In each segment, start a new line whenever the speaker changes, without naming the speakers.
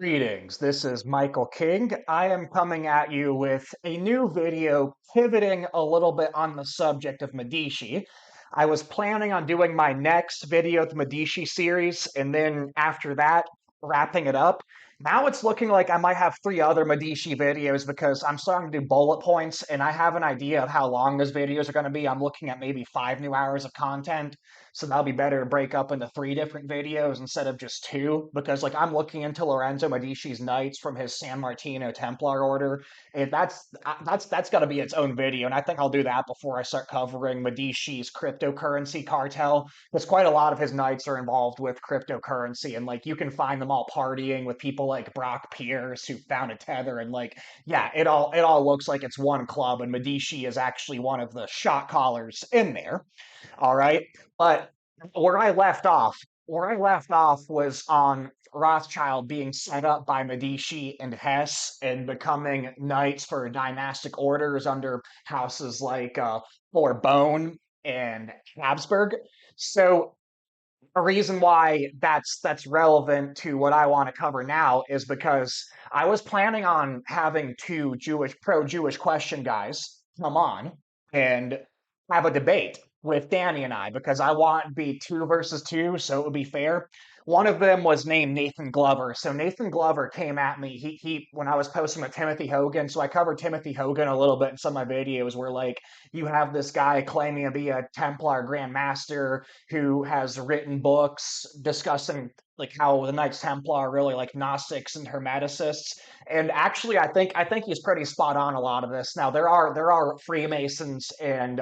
Greetings, this is Michael King. I am coming at you with a new video pivoting a little bit on the subject of Medici. I was planning on doing my next video, the Medici series, and then after that, wrapping it up. Now it's looking like I might have three other Medici videos because I'm starting to do bullet points and I have an idea of how long those videos are going to be. I'm looking at maybe 5 new hours of content. So that'll be better to break up into three different videos instead of just two, because like I'm looking into Lorenzo Medici's Knights from his San Martino Templar order, and that's got to be its own video. And I think I'll do that before I start covering Medici's cryptocurrency cartel, because quite a lot of his knights are involved with cryptocurrency, and like you can find them all partying with people like Brock Pierce who founded Tether, and like yeah, it all looks like it's one club, and Medici is actually one of the shot callers in there. All right. But where I left off, where I left off was on Rothschild being set up by Medici and Hesse and becoming knights for dynastic orders under houses like Bourbon and Habsburg. So a reason why that's relevant to what I want to cover now is because I was planning on having two Jewish pro-Jewish question guys come on and have a debate with Danny and I because I want to be two versus two, so it would be fair. One of them was named Nathan Glover. So Nathan Glover came at me. He when I was posting with Timothy Hogan. So I covered Timothy Hogan a little bit in some of my videos where like you have this guy claiming to be a Templar Grand Master who has written books discussing like how the Knights Templar are really like Gnostics and Hermeticists. And actually, I think he's pretty spot on a lot of this. Now there are Freemasons and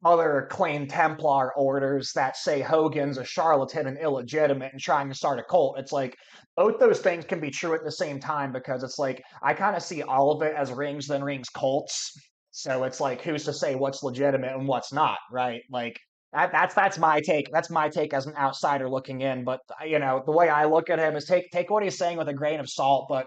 other claimed Templar orders that say Hogan's a charlatan and illegitimate and trying to start a cult. It's like both those things can be true at the same time because it's like I kind of see all of it as rings then rings cults. So it's like who's to say what's legitimate and what's not, right? Like that's my take. That's my take as an outsider looking in. But the way I look at him is take what he's saying with a grain of salt. But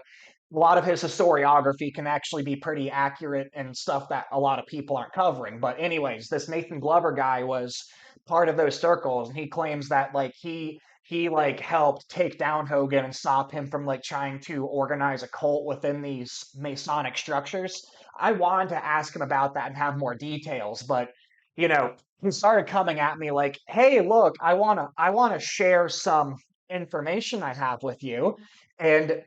a lot of his historiography can actually be pretty accurate and stuff that a lot of people aren't covering. But anyways, this Nathan Glover guy was part of those circles, and he claims that like he like helped take down Hogan and stop him from like trying to organize a cult within these Masonic structures. I wanted to ask him about that and have more details, but he started coming at me like, "Hey, look, I want to share some information I have with you." And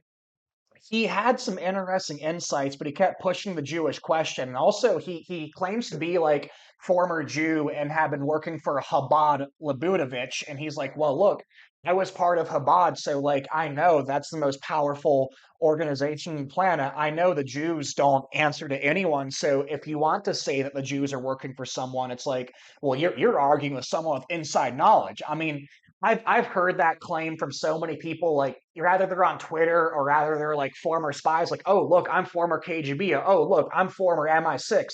he had some interesting insights, but he kept pushing the Jewish question. And also, he claims to be like former Jew and had been working for Chabad Lubavitch. And he's like, well, look, I was part of Chabad, so like I know that's the most powerful organization on the planet. I know the Jews don't answer to anyone. So if you want to say that the Jews are working for someone, it's like, well, you're arguing with someone with inside knowledge. I mean, I've heard that claim from so many people. Like rather they're on Twitter or rather they're like former spies. Like, oh look, I'm former KGB. Oh look, I'm former MI6.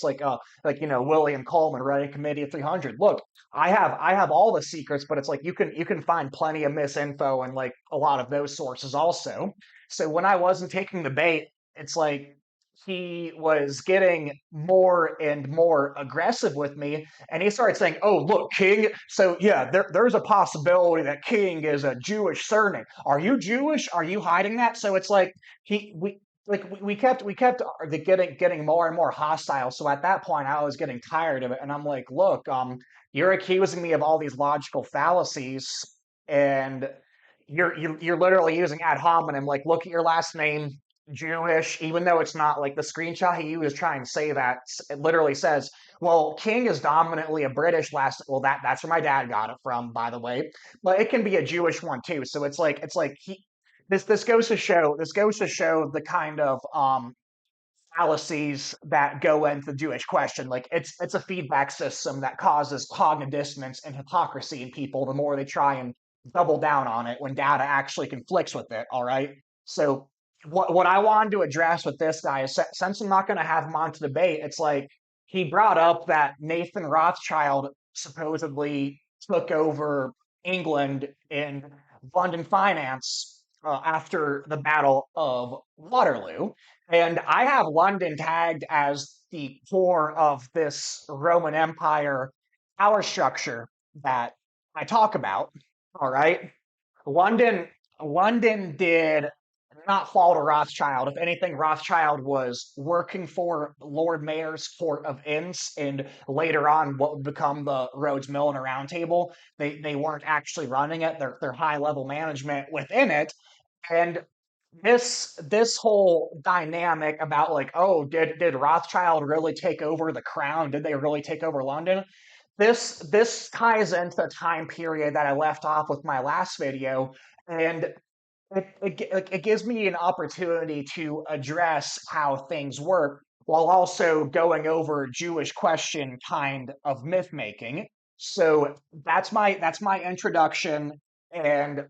William Coleman, running Committee of 300. Look, I have all the secrets, but it's like you can find plenty of misinfo and like a lot of those sources also. So when I wasn't taking the bait, it's like he was getting more and more aggressive with me, and he started saying, "Oh, look, King. So yeah, there's a possibility that King is a Jewish surname. Are you Jewish? Are you hiding that?" So it's like he we kept getting more and more hostile. So at that point, I was getting tired of it, and I'm like, "Look, you're accusing me of all these logical fallacies, and you're literally using ad hominem. Like, look at your last name." Jewish, even though it's not like the screenshot he was trying to say that it literally says, well, King is dominantly a British last. Well, that's where my dad got it from, by the way. But it can be a Jewish one too. So it's like he this goes to show the kind of fallacies that go into the Jewish question. Like it's a feedback system that causes cognitive dissonance and hypocrisy in people the more they try and double down on it when data actually conflicts with it. All right. So what I wanted to address with this guy is since I'm not going to have him on to debate, it's like he brought up that Nathan Rothschild supposedly took over England in London finance after the Battle of Waterloo. And I have London tagged as the core of this Roman Empire power structure that I talk about. All right. London London did not fall to Rothschild. If anything, Rothschild was working for Lord Mayor's Court of Inns, and later on, what would become the Rhodes Milner Round Table. They weren't actually running it; they're high level management within it. And this whole dynamic about like, oh, did Rothschild really take over the crown? Did they really take over London? This ties into the time period that I left off with my last video, and it gives me an opportunity to address how things work while also going over Jewish question kind of myth making. So that's my introduction, and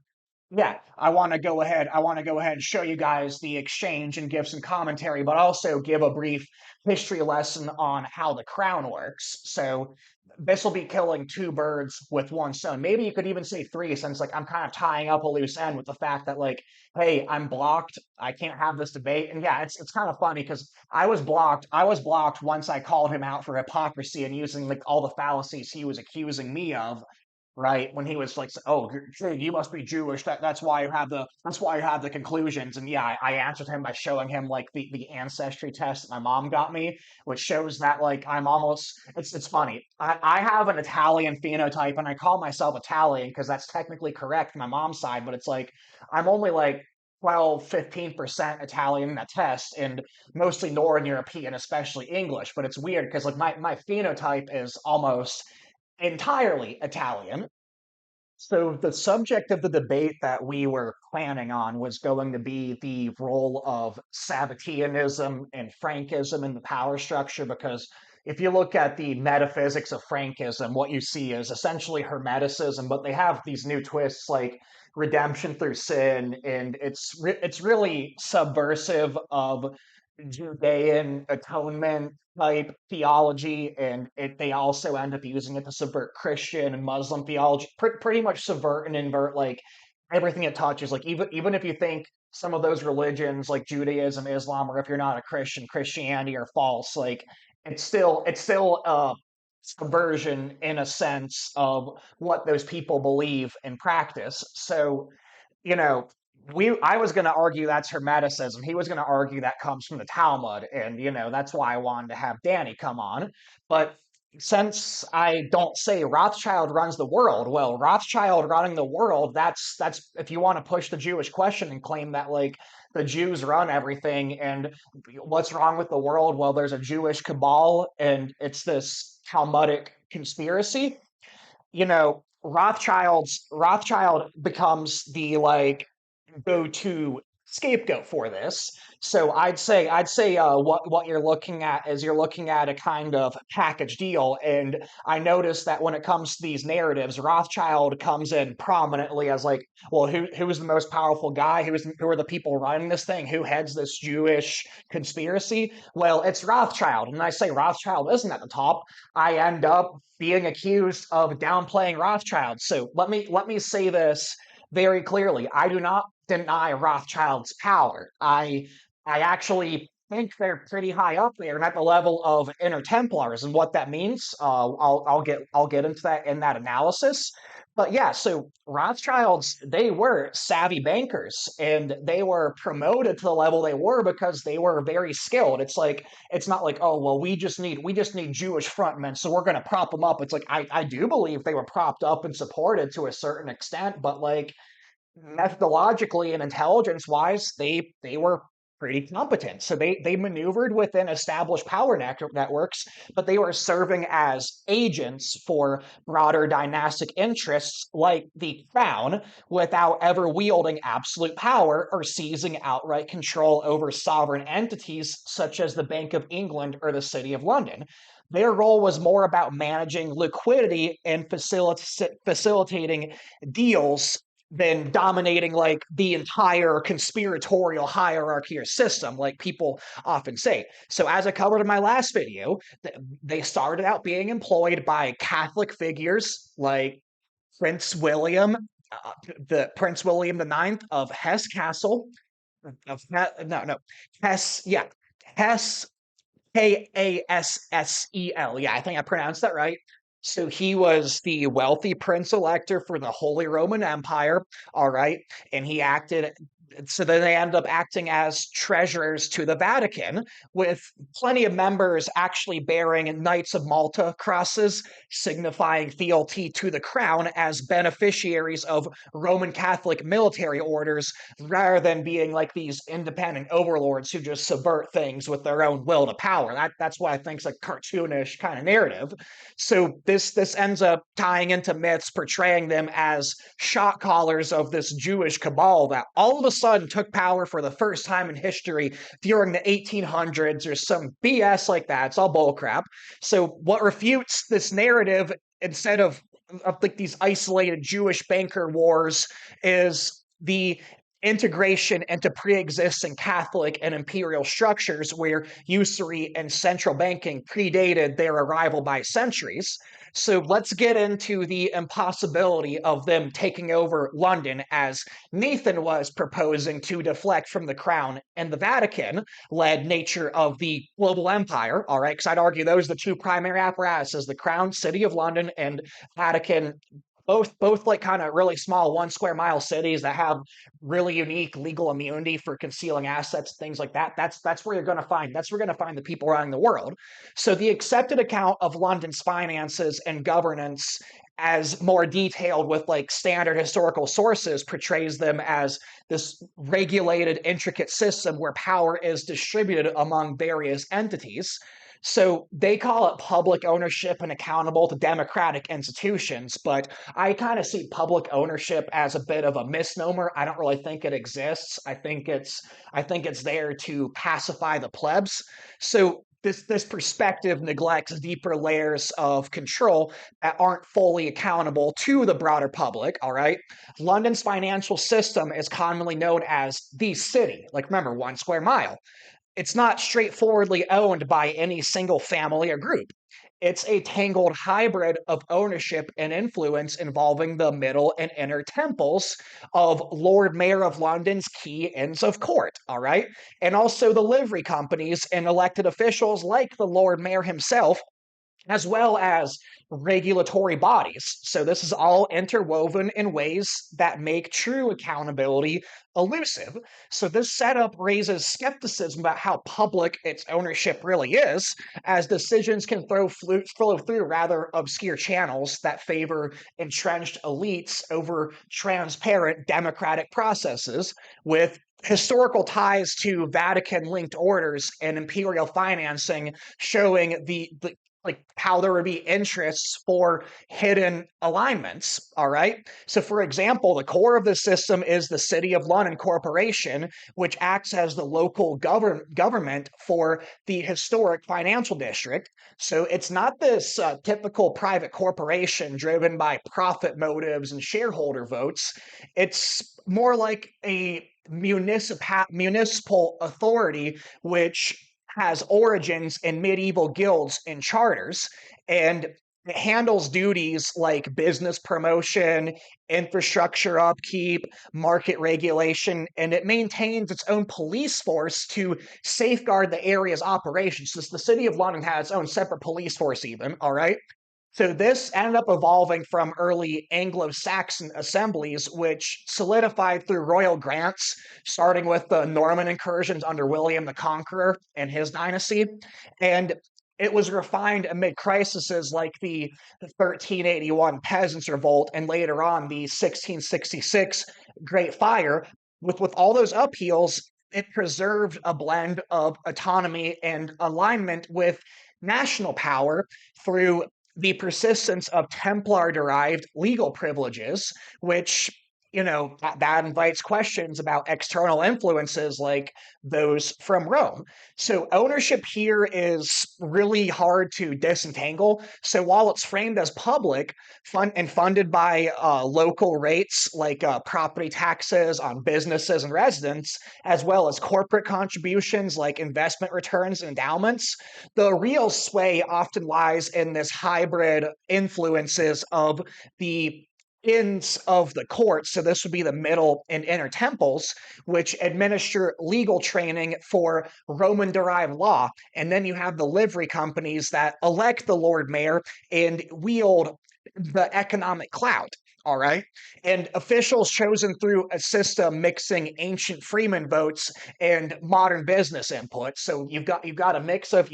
yeah, I want to go ahead and show you guys the exchange and give some commentary, but also give a brief history lesson on how the crown works. So this will be killing two birds with one stone. Maybe you could even say three, since like I'm kind of tying up a loose end with the fact that like, hey, I'm blocked. I can't have this debate. And yeah, it's kind of funny because I was blocked. I was blocked once I called him out for hypocrisy and using like all the fallacies he was accusing me of, right? When he was like, "Oh, you must be Jewish. That's why you have the conclusions." And yeah, I answered him by showing him like the ancestry test that my mom got me, which shows that like I'm almost. It's funny. I have an Italian phenotype, and I call myself Italian because that's technically correct, my mom's side. But it's like I'm only like 12-15% Italian in that test, and mostly Northern European, especially English. But it's weird because like my phenotype is almost entirely Italian. So the subject of the debate that we were planning on was going to be the role of Sabbateanism and Frankism in the power structure, because if you look at the metaphysics of Frankism, what you see is essentially Hermeticism, but they have these new twists like redemption through sin, and it's really subversive of Judean atonement type theology, and they also end up using it to subvert Christian and Muslim theology, pretty much subvert and invert like everything it touches. Like even if you think some of those religions like Judaism, Islam, or if you're not a Christian, Christianity are false, like it's still a subversion in a sense of what those people believe and practice. So you know, I was going to argue that's Hermeticism. He was going to argue that comes from the Talmud, and that's why I wanted to have Danny come on. But since I don't say Rothschild runs the world, well, Rothschild running the world, that's if you want to push the Jewish question and claim that like the Jews run everything, and what's wrong with the world? Well, there's a Jewish cabal, and it's this Talmudic conspiracy. Rothschild becomes the like go-to scapegoat for this. So I'd say what you're looking at is you're looking at a kind of package deal. And I noticed that when it comes to these narratives, Rothschild comes in prominently as like, well, who is the most powerful guy? Who are the people running this thing? Who heads this Jewish conspiracy? Well, it's Rothschild. And I say Rothschild isn't at the top. I end up being accused of downplaying Rothschild. So let me say this very clearly. I do not deny Rothschild's power. I actually think they're pretty high up there and at the level of Inner Templars, and what that means. I'll get into that in that analysis. But yeah, so Rothschilds, they were savvy bankers, and they were promoted to the level they were because they were very skilled. It's not like, oh well, we just need Jewish frontmen, so we're gonna prop them up. It's like I do believe they were propped up and supported to a certain extent, but like methodologically and intelligence wise, they were pretty competent. So they maneuvered within established power networks, but they were serving as agents for broader dynastic interests like the crown without ever wielding absolute power or seizing outright control over sovereign entities such as the Bank of England or the City of London. Their role was more about managing liquidity and facilitating deals than dominating like the entire conspiratorial hierarchy or system, like people often say. So, as I covered in my last video, they started out being employed by Catholic figures like Prince William, the Prince William the Ninth of Hesse Castle, of no no Hesse, yeah, Hesse, Kassel. Yeah, I think I pronounced that right. So he was the wealthy prince elector for the Holy Roman Empire. All right. And he acted so then they end up acting as treasurers to the Vatican, with plenty of members actually bearing Knights of Malta crosses, signifying fealty to the crown as beneficiaries of Roman Catholic military orders, rather than being like these independent overlords who just subvert things with their own will to power. That's why I think it's a cartoonish kind of narrative. So this ends up tying into myths portraying them as shot callers of this Jewish cabal that all of a sudden took power for the first time in history during the 1800s or some BS like that. It's all bullcrap. So what refutes this narrative, instead of like these isolated Jewish banker wars, is the integration into pre-existing Catholic and imperial structures where usury and central banking predated their arrival by centuries. So let's get into the impossibility of them taking over London, as Nathan was proposing to deflect from the crown and the Vatican-led nature of the global empire. All right, because I'd argue those are the two primary apparatuses: the crown, city of London, and Vatican, both like kind of really small 1 square mile cities that have really unique legal immunity for concealing assets, things like that. That's where you're going to find the people running the world. So the accepted account of London's finances and governance, as more detailed with like standard historical sources, portrays them as this regulated, intricate system where power is distributed among various entities. So they call it public ownership and accountable to democratic institutions, but I kind of see public ownership as a bit of a misnomer. I don't really think it exists. I think it's there to pacify the plebs. So this perspective neglects deeper layers of control that aren't fully accountable to the broader public. All right. London's financial system is commonly known as the city. Like, remember, 1 square mile. It's not straightforwardly owned by any single family or group. It's a tangled hybrid of ownership and influence involving the middle and inner temples of Lord Mayor of London's key Inns of Court, all right? And also the livery companies and elected officials like the Lord Mayor himself, as well as regulatory bodies. So this is all interwoven in ways that make true accountability elusive. So this setup raises skepticism about how public its ownership really is, as decisions can flow through rather obscure channels that favor entrenched elites over transparent democratic processes, with historical ties to Vatican linked orders and imperial financing showing the like how there would be interests for hidden alignments. All right. So, for example, the core of the system is the City of London Corporation, which acts as the local government for the historic financial district. So, it's not this typical private corporation driven by profit motives and shareholder votes. It's more like a municipal authority, which has origins in medieval guilds and charters, and it handles duties like business promotion, infrastructure upkeep, market regulation, and it maintains its own police force to safeguard the area's operations. So the city of London has its own separate police force, even, all right? So this ended up evolving from early Anglo-Saxon assemblies, which solidified through royal grants, starting with the Norman incursions under William the Conqueror and his dynasty. And it was refined amid crises like the 1381 Peasants' Revolt and later on the 1666 Great Fire. With all those upheavals, it preserved a blend of autonomy and alignment with national power through the persistence of Templar-derived legal privileges, which, that invites questions about external influences like those from Rome. So ownership here is really hard to disentangle. So while it's framed as public and funded by local rates like property taxes on businesses and residents, as well as corporate contributions like investment returns and endowments, the real sway often lies in this hybrid influences of the inns of the court. So this would be the middle and inner temples, which administer legal training for Roman derived law. And then you have the livery companies that elect the Lord Mayor and wield the economic clout. All right. And officials chosen through a system mixing ancient freeman votes and modern business input. So you got a mix of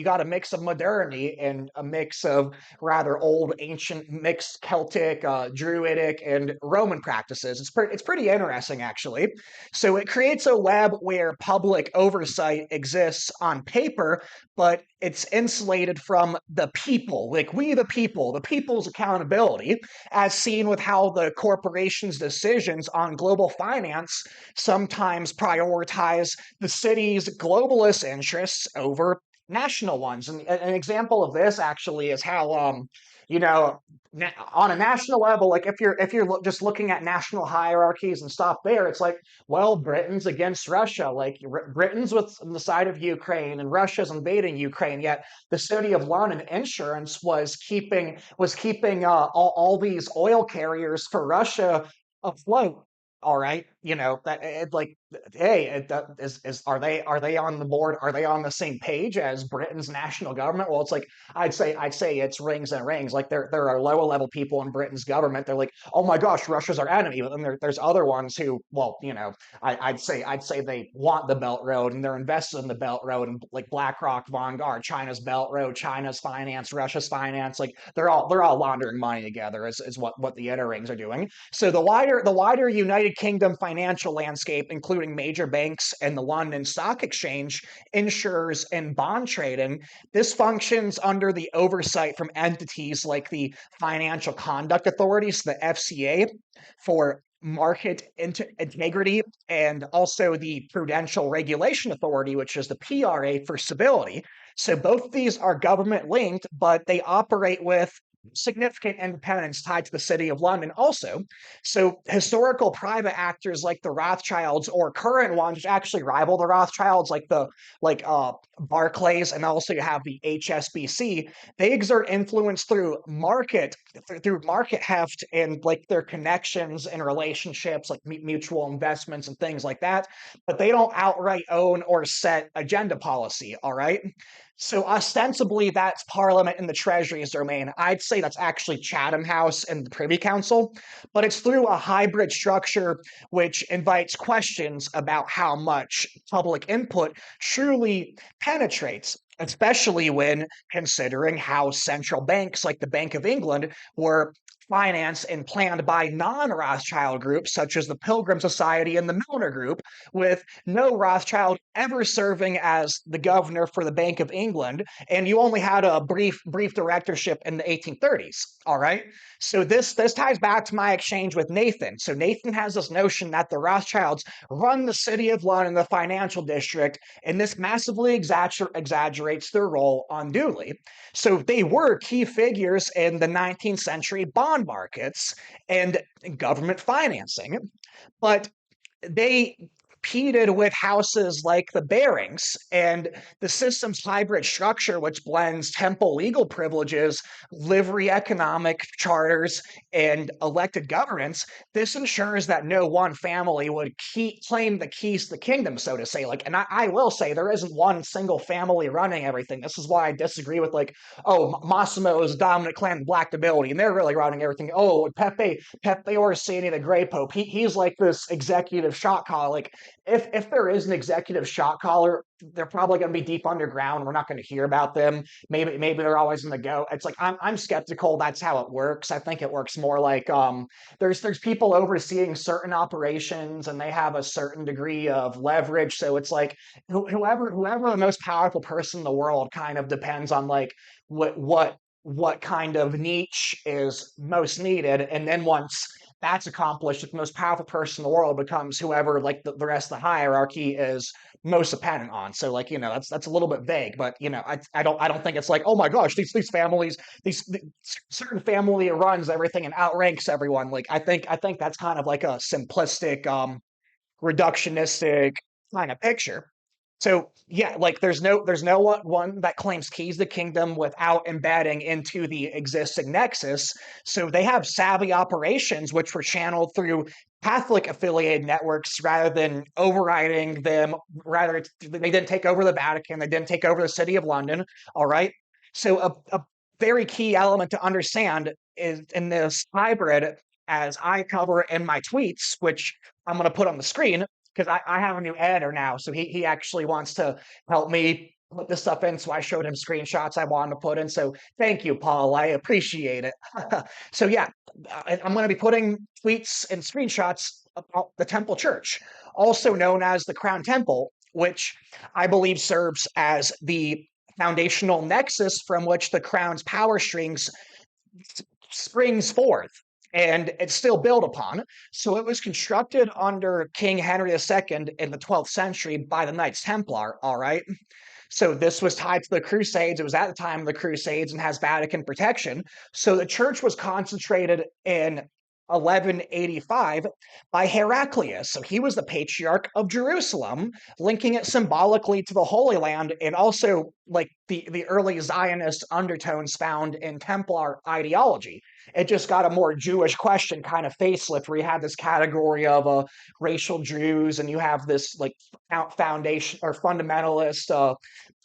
modernity and a mix of rather old ancient mixed Celtic, Druidic, and Roman practices. It's pretty interesting actually. So it creates a web where public oversight exists on paper, but it's insulated from the people, like we the people's accountability, as seen with how the corporation's decisions on global finance sometimes prioritize the city's globalist interests over national ones. And an example of this actually is how, you know, on a national level, like if you're just looking at national hierarchies and stop there, it's like, well, Britain's against Russia, like Britain's with on the side of Ukraine, and Russia's invading Ukraine. Yet the city of London insurance was keeping all these oil carriers for Russia afloat. All right, that like, hey, is are they on the board? Are they on the same page as Britain's national government? Well, it's like I'd say it's rings and rings. Like there are lower level people in Britain's government. They're like, oh my gosh, Russia's our enemy. But then there's other ones who, well, I'd say they want the Belt Road and they're invested in the Belt Road, and like BlackRock, Vanguard, China's Belt Road, China's finance, Russia's finance. Like they're all laundering money together. Is what the inner rings are doing. So the wider United Kingdom financial landscape, including major banks and the London Stock Exchange, insurers, and bond trading, this functions under the oversight from entities like the Financial Conduct Authorities, the FCA, for market integrity, and also the Prudential Regulation Authority, which is the PRA, for stability. So both of these are government linked, but they operate with significant independence tied to the city of London also. So historical private actors like the Rothschilds, or current ones which actually rival the Rothschilds, like the like Barclays, and also you have the HSBC, they exert influence through market heft and like their connections and relationships, like mutual investments and things like that, but they don't outright own or set agenda policy. All right. So ostensibly, that's Parliament and the Treasury's domain. I'd say that's actually Chatham House and the Privy Council, but it's through a hybrid structure which invites questions about how much public input truly penetrates, especially when considering how central banks like the Bank of England were financed and planned by non-Rothschild groups such as the Pilgrim Society and the Milner Group, with no Rothschild ever serving as the governor for the Bank of England, and you only had a brief directorship in the 1830s. All right, so this ties back to my exchange with Nathan. So Nathan has this notion that the Rothschilds run the city of London, the financial district, and this massively exaggerates their role unduly. So they were key figures in the 19th century bond markets and government financing, but they competed with houses like the Barings, and the system's hybrid structure, which blends temple legal privileges, livery economic charters, and elected governance. This ensures that no one family would claim the keys to the kingdom, so to say. Like, and I will say there isn't one single family running everything. This is why I disagree with, like, oh, Massimo is a dominant clan in black nobility, and they're really running everything. Oh, Pepe Orsini, the Grey Pope, he's like this executive shot caller. Like, if there is an executive shot caller, they're probably going to be deep underground. We're not going to hear about them. Maybe they're always in the go. It's like I'm skeptical that's how it works. I think it works more like there's people overseeing certain operations and they have a certain degree of leverage. So it's like whoever the most powerful person in the world kind of depends on like what kind of niche is most needed, and then once that's accomplished, the most powerful person in the world becomes whoever like the rest of the hierarchy is most dependent on. So like, that's a little bit vague, but I don't think it's like, oh my gosh, these families, these certain family runs everything and outranks everyone. Like I think that's kind of like a simplistic reductionistic kind of picture. So yeah, like there's no one that claims keys to the kingdom without embedding into the existing nexus. So they have savvy operations which were channeled through Catholic affiliated networks rather than overriding them. Rather, they didn't take over the Vatican. They didn't take over the city of London. All right. So a very key element to understand is in this hybrid as I cover in my tweets, which I'm going to put on the screen because I have a new editor now. So he actually wants to help me put this stuff in. So I showed him screenshots I wanted to put in. So thank you, Paul. I appreciate it. So yeah, I'm going to be putting tweets and screenshots about the Temple Church, also known as the Crown Temple, which I believe serves as the foundational nexus from which the crown's power springs forth, and it's still built upon. So it was constructed under King Henry II in the 12th century by the Knights Templar, all right? So this was tied to the Crusades. It was at the time of the Crusades and has Vatican protection. So the church was concentrated in 1185 by Heraclius. So he was the patriarch of Jerusalem, linking it symbolically to the Holy Land, and also like the early Zionist undertones found in Templar ideology. It just got a more Jewish question kind of facelift, where you have this category of racial Jews, and you have this like foundation or fundamentalist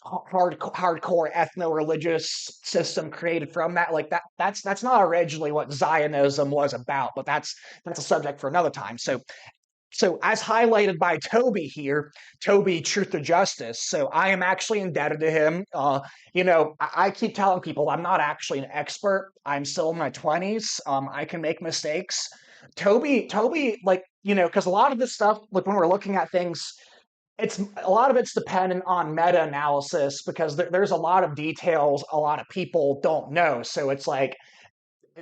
hardcore ethno-religious system created from that. Like that's not originally what Zionism was about, but that's a subject for another time. So as highlighted by Toby here, Toby Truth or Justice. So I am actually indebted to him. I keep telling people I'm not actually an expert. I'm still in my 20s. I can make mistakes. Toby, like, because a lot of this stuff, like when we're looking at things, it's a lot of it's dependent on meta-analysis, because there's a lot of details a lot of people don't know. So it's like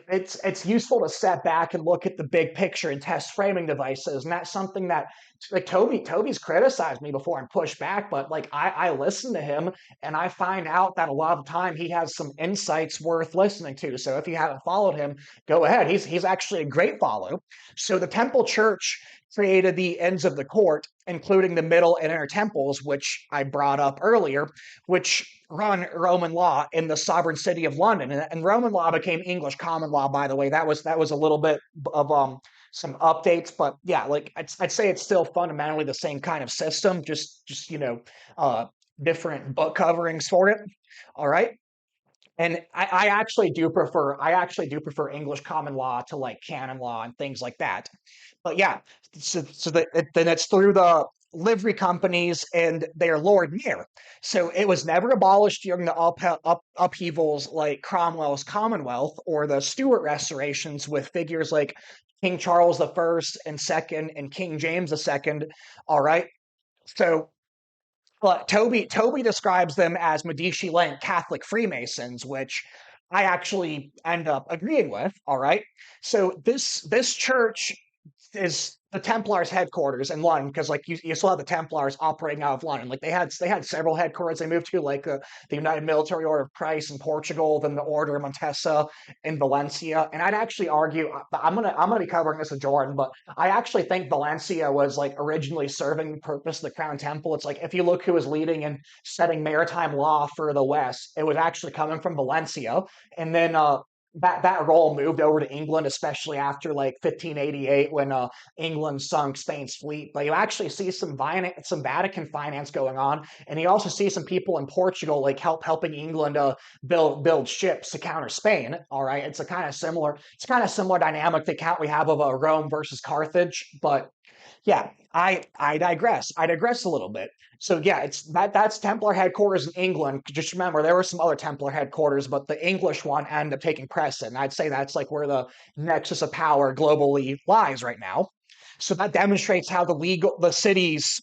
it's useful to step back and look at the big picture and test framing devices, and that's something that like Toby's criticized me before and pushed back, but like I listen to him, and I find out that a lot of the time he has some insights worth listening to. So if you haven't followed him, go ahead. He's actually a great follow. So the Temple Church created the ends of the court, including the middle and inner temples, which I brought up earlier, which run Roman law in the sovereign city of London. And Roman law became English common law, by the way. That was a little bit of some updates, but yeah, like I'd say it's still fundamentally the same kind of system, just different book coverings for it. All right. And I actually do prefer English common law to like canon law and things like that. But yeah, then it's through the livery companies and their lord mayor. So it was never abolished during the upheavals like Cromwell's Commonwealth or the Stuart restorations with figures like King Charles I and II and King James II. All right. So but Toby describes them as Medici-lent Catholic Freemasons, which I actually end up agreeing with. All right. So this church is the Templars headquarters in London, because like you still have the Templars operating out of London. Like they had several headquarters. They moved to like the United Military Order of Christ in Portugal, then the Order of Montesa in Valencia. And I'd actually argue, I'm gonna be covering this with Jordan, but I actually think Valencia was like originally serving the purpose of the Crown Temple. It's like if you look who was leading and setting maritime law for the West, it was actually coming from Valencia. And then that role moved over to England, especially after like 1588 when England sunk Spain's fleet. But you actually see some Vatican finance going on, and you also see some people in Portugal like helping England build ships to counter Spain. All right, it's kind of similar dynamic that we have of Rome versus Carthage, but yeah, I digress. I digress a little bit. So yeah, that's Templar headquarters in England. Just remember, there were some other Templar headquarters, but the English one ended up taking precedent. I'd say that's like where the nexus of power globally lies right now. So that demonstrates how the cities,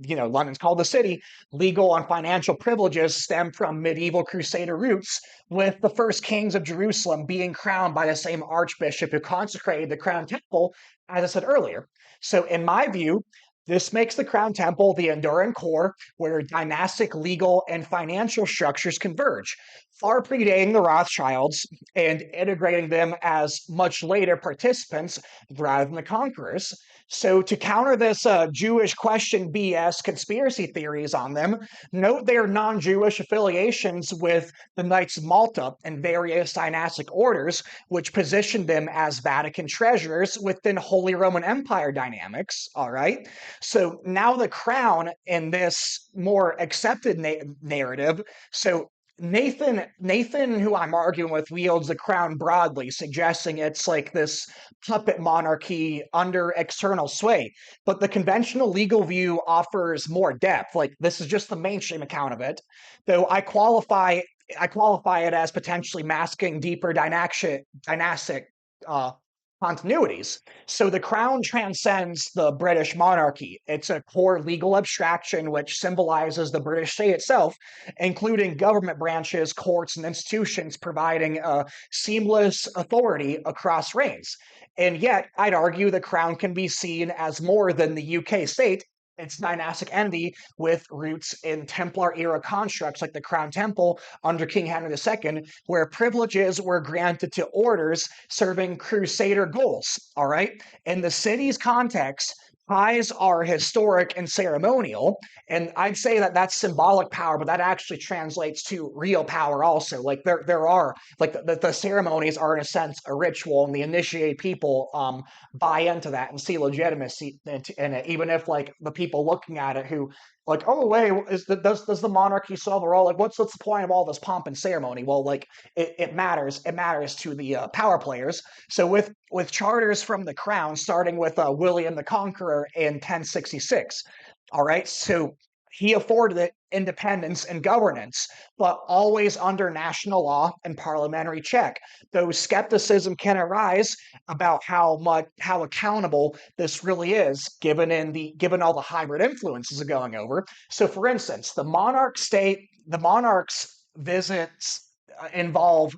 London's called the city, legal and financial privileges stem from medieval Crusader roots, with the first kings of Jerusalem being crowned by the same archbishop who consecrated the Crown Temple, as I said earlier. So, in my view, this makes the Crown Temple the enduring core where dynastic legal and financial structures converge, far predating the Rothschilds and integrating them as much later participants rather than the conquerors. So, to counter this Jewish question BS conspiracy theories on them, note their non Jewish affiliations with the Knights of Malta and various dynastic orders, which positioned them as Vatican treasurers within Holy Roman Empire dynamics. All right. So now the crown in this more accepted narrative. So Nathan, who I'm arguing with, wields the crown broadly, suggesting it's like this puppet monarchy under external sway. But the conventional legal view offers more depth. Like this is just the mainstream account of it, though I qualify it as potentially masking deeper dynastic uh, continuities. So the crown transcends the British monarchy. It's a core legal abstraction which symbolizes the British state itself, including government branches, courts, and institutions providing a seamless authority across reigns. And yet, I'd argue the crown can be seen as more than the UK state. It's dynastic entity with roots in Templar era constructs like the Crown Temple under King Henry II, where privileges were granted to orders serving crusader goals. All right. In the city's context, ties are historic and ceremonial, and I'd say that that's symbolic power, but that actually translates to real power also. Like there are like the ceremonies are in a sense a ritual, and the initiated people buy into that and see legitimacy in it, even if like the people looking at it who like, oh wait, does the monarchy solve a role? Like what's the point of all this pomp and ceremony? Well, like it matters. It matters to the power players. So with charters from the crown, starting with William the Conqueror in 1066. All right, so he afforded it independence and governance, but always under national law and parliamentary check. Though skepticism can arise about how accountable this really is, given all the hybrid influences going over. So, for instance, the monarch's visits involve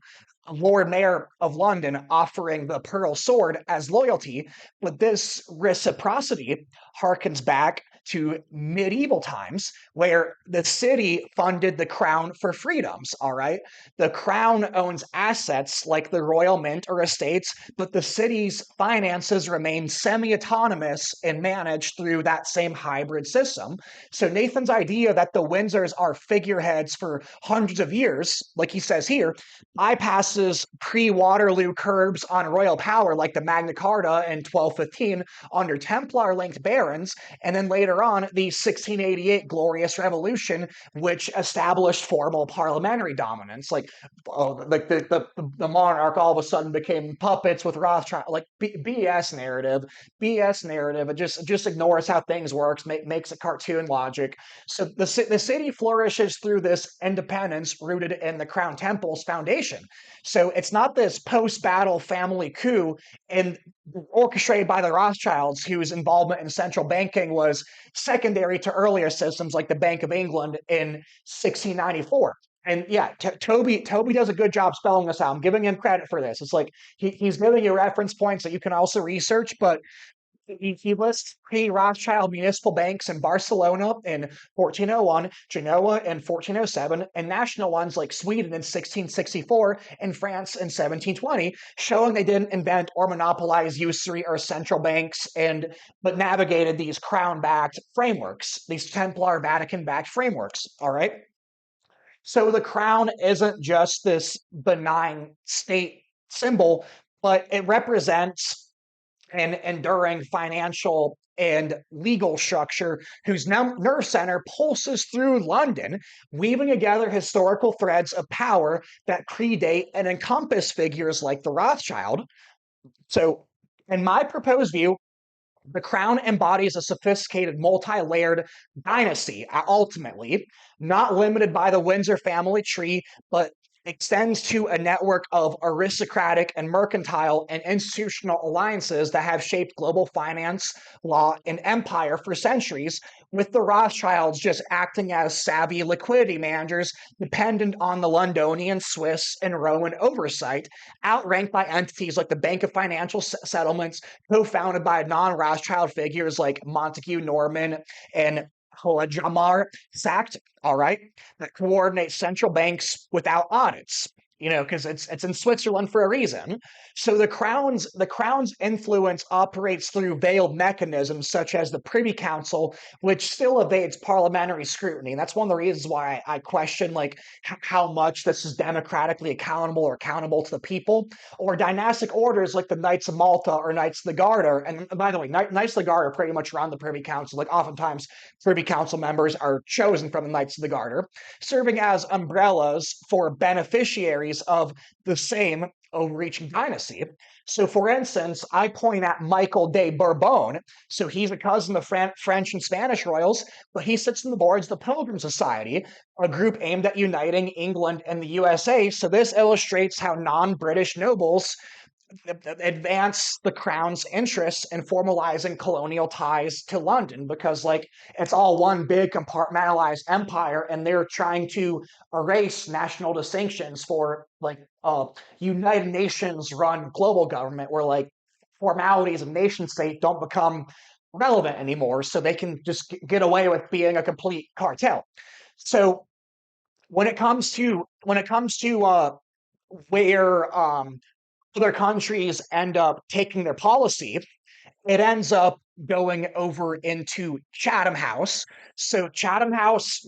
Lord Mayor of London offering the Pearl Sword as loyalty, but this reciprocity harkens back to medieval times where the city funded the crown for freedoms. All right. The crown owns assets like the royal mint or estates, but the city's finances remain semi autonomous and managed through that same hybrid system. So Nathan's idea that the Windsors are figureheads for hundreds of years, like he says here, bypasses pre-Waterloo curbs on royal power like the Magna Carta in 1215 under Templar-linked barons, and then later on the 1688 Glorious Revolution, which established formal parliamentary dominance. Like, the monarch all of a sudden became puppets with Rothschild. Like BS narrative, BS narrative. It just ignores how things works, makes it cartoon logic. So the city flourishes through this independence rooted in the Crown Temple's foundation. So it's not this post-battle family coup and orchestrated by the Rothschilds, whose involvement in central banking was secondary to earlier systems like the Bank of England in 1694. And yeah, Toby does a good job spelling this out. I'm giving him credit for this. It's like he's giving you reference points that you can also research, but he lists pre-Rothschild municipal banks in Barcelona in 1401, Genoa in 1407, and national ones like Sweden in 1664 and France in 1720, showing they didn't invent or monopolize usury or central banks, but navigated these crown-backed frameworks, these Templar Vatican-backed frameworks. All right. So the crown isn't just this benign state symbol, but it represents an enduring financial and legal structure whose nerve center pulses through London, weaving together historical threads of power that predate and encompass figures like the Rothschild. So, in my proposed view, the crown embodies a sophisticated, multi-layered dynasty, ultimately, not limited by the Windsor family tree, but extends to a network of aristocratic and mercantile and institutional alliances that have shaped global finance, law, and empire for centuries, with the Rothschilds just acting as savvy liquidity managers dependent on the Londonian, Swiss, and Roman oversight, outranked by entities like the Bank of Financial Settlements, co-founded by non-Rothschild figures like Montague Norman and Jamar Sachs, all right, that coordinate central banks without audits. because it's in Switzerland for a reason. So the crown's influence operates through veiled mechanisms such as the Privy Council, which still evades parliamentary scrutiny. And that's one of the reasons why I question like how much this is democratically accountable or accountable to the people, or dynastic orders like the Knights of Malta or Knights of the Garter. And by the way, Knights of the Garter pretty much run the Privy Council. Like oftentimes, Privy Council members are chosen from the Knights of the Garter, serving as umbrellas for beneficiaries of the same overreaching dynasty. So, for instance, I point at Michael de Bourbon. So, he's a cousin of French and Spanish royals, but he sits on the boards of the Pilgrim Society, a group aimed at uniting England and the USA. So, this illustrates how non British nobles advance the crown's interests in formalizing colonial ties to London, because like it's all one big compartmentalized empire and they're trying to erase national distinctions for like United Nations run global government where like formalities of nation state don't become relevant anymore, so they can just get away with being a complete cartel. So when it comes to where other countries end up taking their policy, it ends up going over into Chatham House. So Chatham House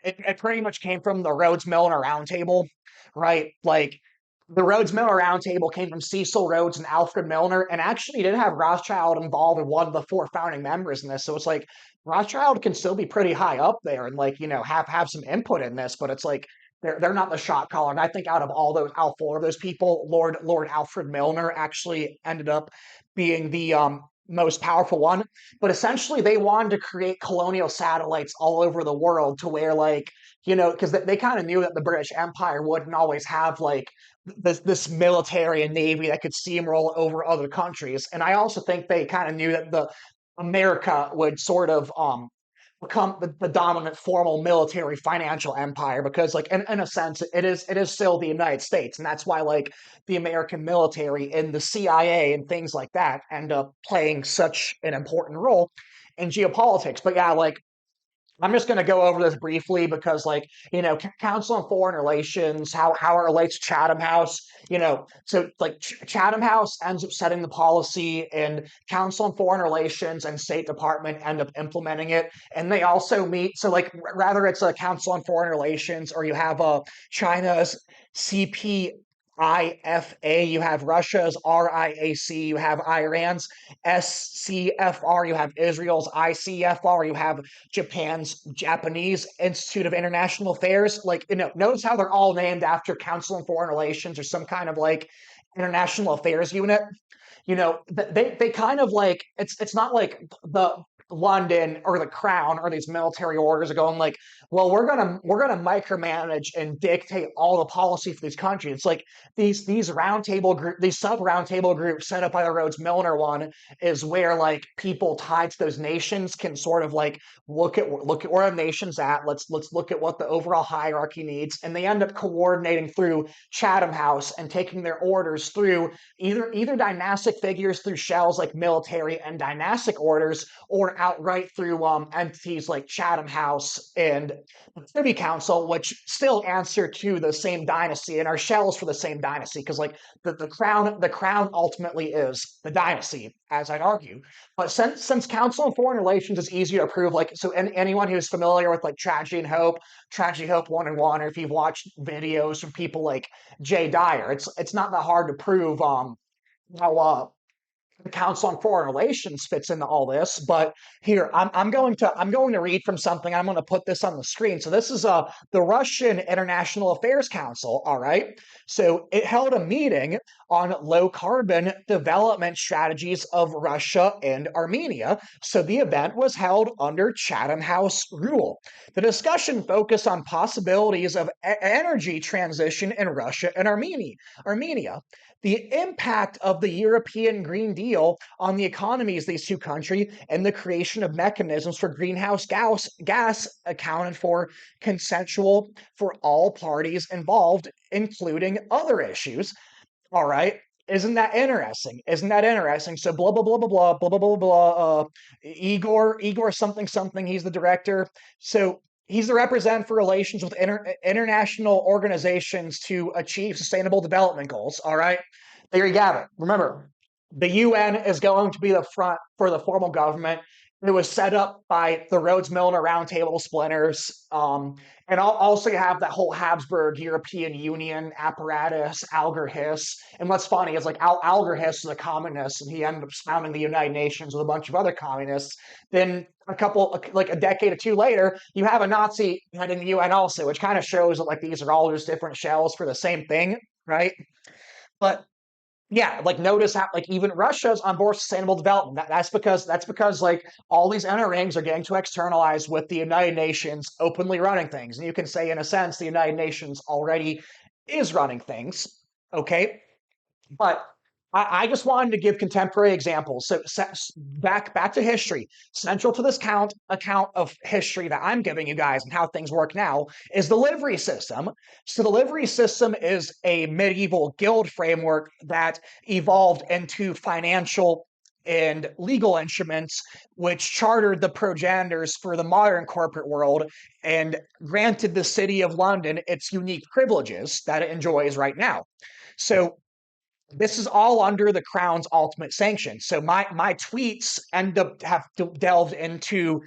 it pretty much came from the Rhodes Milner Roundtable, right? Like the Rhodes Milner Roundtable came from Cecil Rhodes and Alfred Milner, and actually did have Rothschild involved in one of the four founding members in this. So it's like Rothschild can still be pretty high up there and like have some input in this, but it's like they're not the shot caller. And I think out of all four of those people, Lord Alfred Milner actually ended up being the most powerful one. But essentially, they wanted to create colonial satellites all over the world to where, like, because they kind of knew that the British Empire wouldn't always have like this military and navy that could steamroll over other countries. And I also think they kind of knew that the America would sort of become the dominant formal military financial empire, because like in a sense it is still the United States, and that's why like the American military and the CIA and things like that end up playing such an important role in geopolitics. But yeah, like I'm just going to go over this briefly because, like, Council on Foreign Relations, how it relates to Chatham House, so like Chatham House ends up setting the policy, and Council on Foreign Relations and State Department end up implementing it. And they also meet, so like rather it's a Council on Foreign Relations, or you have China's CPIFA, you have Russia's RIAC, you have Iran's SCFR, you have Israel's ICFR, you have Japanese Institute of International Affairs. Like, notice how they're all named after Council on Foreign Relations or some kind of like international affairs unit. They kind of like it's not like the London or the Crown or these military orders are going like, well, we're gonna micromanage and dictate all the policy for these countries. It's like these sub roundtable groups set up by the Rhodes Milner one is where like people tied to those nations can sort of like look at where a nation's at. Let's look at what the overall hierarchy needs, and they end up coordinating through Chatham House and taking their orders through either dynastic figures through shells like military and dynastic orders, or outright through entities like Chatham House and the Privy Council, which still answer to the same dynasty and are shells for the same dynasty, because like the crown ultimately is the dynasty, as I'd argue. But since Council on Foreign Relations is easy to approve, like so anyone who's familiar with like Tragedy Hope 1 and 1, or if you've watched videos from people like Jay Dyer, it's not that hard to prove how the Council on Foreign Relations fits into all this. But here I'm going to read from something. I'm going to put this on the screen. So this is the Russian International Affairs Council. All right. So it held a meeting on low carbon development strategies of Russia and Armenia. So the event was held under Chatham House rule. The discussion focused on possibilities of energy transition in Russia and Armenia, the impact of the European Green Deal on the economies of these two countries, and the creation of mechanisms for greenhouse gas accounted for consensual for all parties involved, including other issues. All right. Isn't that interesting? Isn't that interesting? So blah blah blah blah blah blah blah blah blah. Igor something something. He's the director. So He's the representative for relations with international organizations to achieve sustainable development goals. All right. There you have it. Remember, the UN is going to be the front for the formal government. It was set up by the Rhodes Milner Roundtable splinters. And also you have that whole Habsburg European Union apparatus, Alger Hiss. And what's funny is like Alger Hiss is a communist, and he ended up founding the United Nations with a bunch of other communists. Then like a decade or two later, you have a Nazi heading the UN also, which kind of shows that like these are all just different shells for the same thing, right? But yeah, like notice how like even Russia's on board sustainable development. That's because like all these inner rings are getting to externalize with the United Nations openly running things. And you can say in a sense the United Nations already is running things. Okay. But I just wanted to give contemporary examples. So back to history. Central to this account of history that I'm giving you guys and how things work now is the livery system. So the livery system is a medieval guild framework that evolved into financial and legal instruments, which chartered the progenitors for the modern corporate world and granted the city of London its unique privileges that it enjoys right now. So this is all under the crown's ultimate sanction. So my tweets end up have delved into